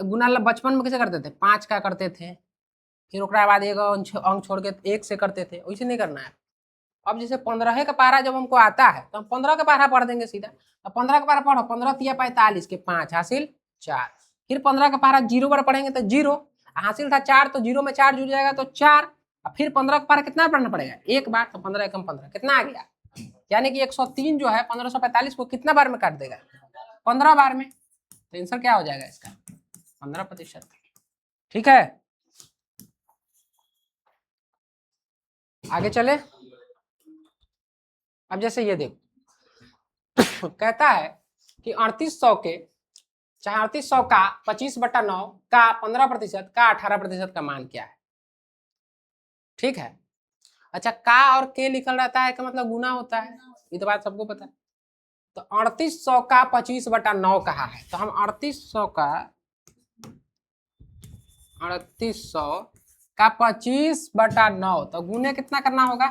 Speaker 1: गुना बचपन में कैसे करते थे, 5 का करते थे, फिर उसके बाद एक अंक छोड़ के 1 से करते थे, वैसे नहीं करना है। अब जैसे 15 का पारा जब हमको आता है तो हम 15 का पारा पढ़ देंगे सीधा। अब 15 का पारा पढ़ो, 15 तिया 45 के 5 हासिल 4, फिर 15 का पारा 0 बार पढ़ेंगे तो 0 हासिल था 4, तो 0 में 4 जुड़ जाएगा तो 4, और फिर 15 का पारा कितना पढ़ना पड़ेगा एक बार, तो 15 एकम 15 कितना आ गया, यानी कि 103 जो है 1545 को कितना बार में काट देगा, 15 बार में। तो आंसर क्या हो जाएगा इसका 15%। ठीक है आगे चले। अब जैसे ये देखो कहता है कि 3800 के, चाहे 3800 का 25/9 का 15% का 18% का मान क्या है। ठीक है अच्छा का और के लिखल रहता है का मतलब गुना होता है, ये तो बात सबको पता है। तो 3800 का 25/9 कहा है, तो हम 3800 का 25/9 तो गुने कितना करना होगा,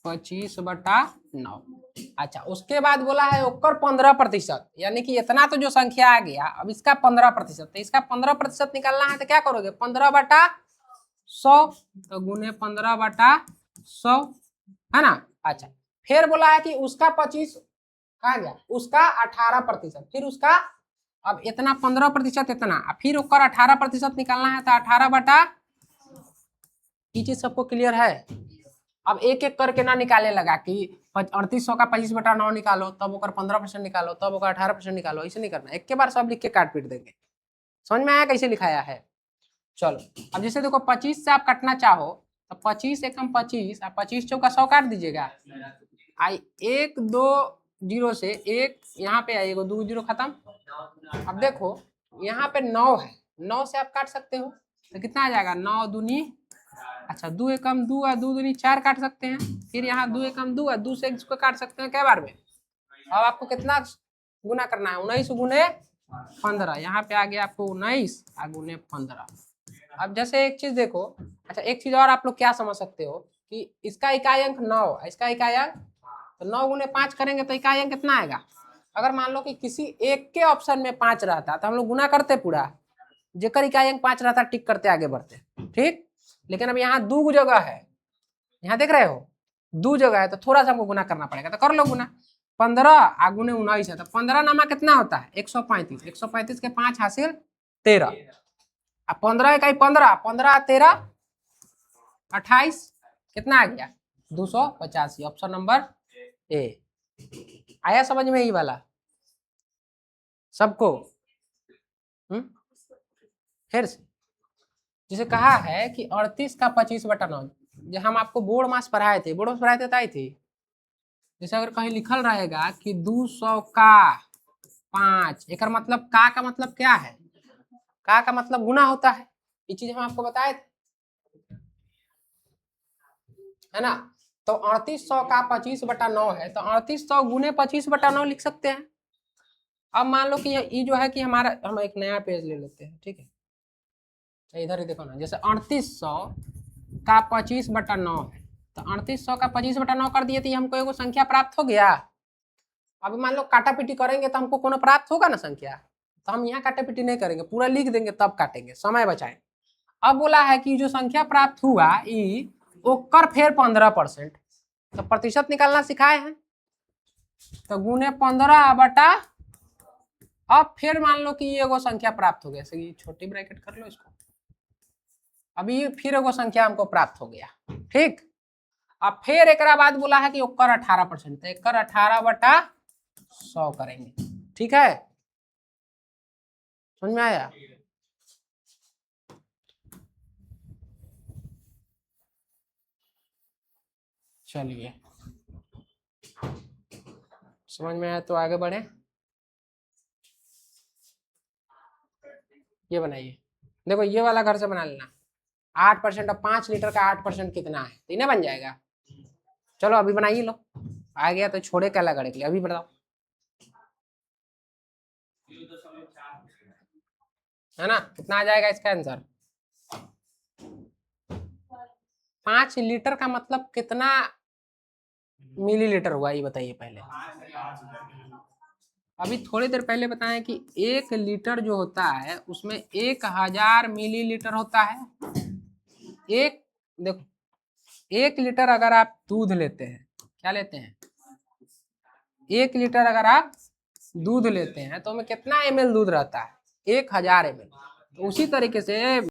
Speaker 1: 25/9। अच्छा उसके बाद बोला है ओकर 15%, यानी कि इतना तो जो संख्या आ गया, अब इसका 15%, तो इसका 15% निकालना है तो क्या करोगे 15/100, तो गुने 15/100, है ना। अच्छा फिर बोला है कि उसका 25 कहा गया, उसका 18%, फिर उसका अब इतना 15% इतना, फिर ओकर 18% निकालना है तो 18 ये चीज सबको क्लियर है। अब एक एक करके ना निकाले लगा कि 3800 का 25/9 निकालो, तब ओकर 15% निकालो, तब ओकर 18% निकालो, ऐसे नहीं करना, एक के बार सब लिख के काट पीट देंगे। समझ में आया कैसे लिखाया है। चलो अब जैसे देखो 25 से आप काटना चाहो तो 25 एकम 25 और 25 चौका 100 काट दीजिएगा। आई 1 2 0 से एक यहाँ पे आएगा 2 0 खत्म। अब देखो यहाँ पे 9 है, 9 से आप काट सकते हो तो कितना आ जाएगा 9 दूनी, अच्छा 2 एकम 2 और 2 दूनी 4 काट सकते हैं, फिर यहाँ 2 एकम 2 और 2 से इसको काट सकते हैं क्या बार में। अब आपको कितना गुना करना है 19 गुने 15, यहाँ पे आ गया आपको 19 गुने 15। अब जैसे एक चीज देखो, अच्छा एक चीज और आप लोग क्या समझ सकते हो कि इसका इकाई अंक 9, इसका इकाई अंक, तो 9 गुने 5 करेंगे तो इकाई अंक कितना आएगा। अगर मान लो कि किसी एक के ऑप्शन में 5 रहता तो हम लोग गुना करते पूरा, जेकर इकाई अंक 5 रहता टिक करते आगे बढ़ते, ठीक। लेकिन अब यहाँ 2 जगह है, यहाँ देख रहे हो 2 जगह है, तो थोड़ा सा हमको गुना करना पड़ेगा, तो कर लो गुना। 15 गुने 19 है तो 15 नामा कितना होता है 135, 135 के 5 हासिल 13, अब 15 इकाई 15, 15 13 28, कितना आ गया 285, ऑप्शन नंबर ए। आया समझ में ये वाला सबको। फिर से जिसे कहा है कि 38 का 25/9, जो हम आपको बोर्ड मास पढ़ाए थे, बोर्ड मास पढ़ाए थे ताई थी, जैसे अगर कहीं लिखल रहेगा कि 200 का 5, एक मतलब का मतलब क्या है, का मतलब गुना होता है, ये चीज हम आपको बताए थे, है ना। तो 3800 का 25/9 है, तो 3800 गुने 25/9 लिख सकते हैं। अब मान लो कि ये जो है कि हमारा, हम एक नया पेज ले लेते हैं, ठीक है, इधर ही देखो ना, जैसे 3800 का 25/9 है, तो 3800 का 25/9 कर दिए तो ये हमको एगो संख्या प्राप्त हो गया। अभी मान लो काटा पीटी करेंगे तो हमको कोनो प्राप्त होगा ना संख्या, तो हम यहाँ काटा पीटी नहीं करेंगे, पूरा लिख देंगे तब काटेंगे, समय बचाएं। अब बोला है कि जो संख्या प्राप्त हुआ ई ओकर फेर 15%, तो प्रतिशत निकालना सिखाए हैं, तो गुने 15/, अब फिर मान लो कि ये एगो संख्या प्राप्त हो गया, सही छोटी ब्रैकेट कर लो इसको, अभी फिर एगो संख्या हमको प्राप्त हो गया, ठीक। अब फिर एक बाद बोला है कि ओकर 18%, तो एकर 18/100 करेंगे, ठीक है, समझ में आया। चलिए समझ में आया तो आगे बढ़े। ये बनाइए, देखो ये वाला घर से बना लेना, 8% और 5 लीटर का 8% कितना है, तो इन्हें बन जाएगा। चलो अभी बनाइए लो, आ गया तो छोड़े क्या लगा के लिए, अभी बताओ, है ना, कितना आ जाएगा इसका आंसर। 5 लीटर का मतलब कितना मिलीलीटर हुआ, ये बताइए पहले। अभी थोड़ी देर पहले बताएं कि 1 लीटर जो होता है उसमें 1000 मिलीलीटर होता है। एक देखो, 1 लीटर अगर आप दूध लेते हैं, क्या लेते हैं, 1 लीटर अगर आप दूध लेते हैं तो उसमें कितना ml दूध रहता है, 1000 ml। तो उसी तरीके से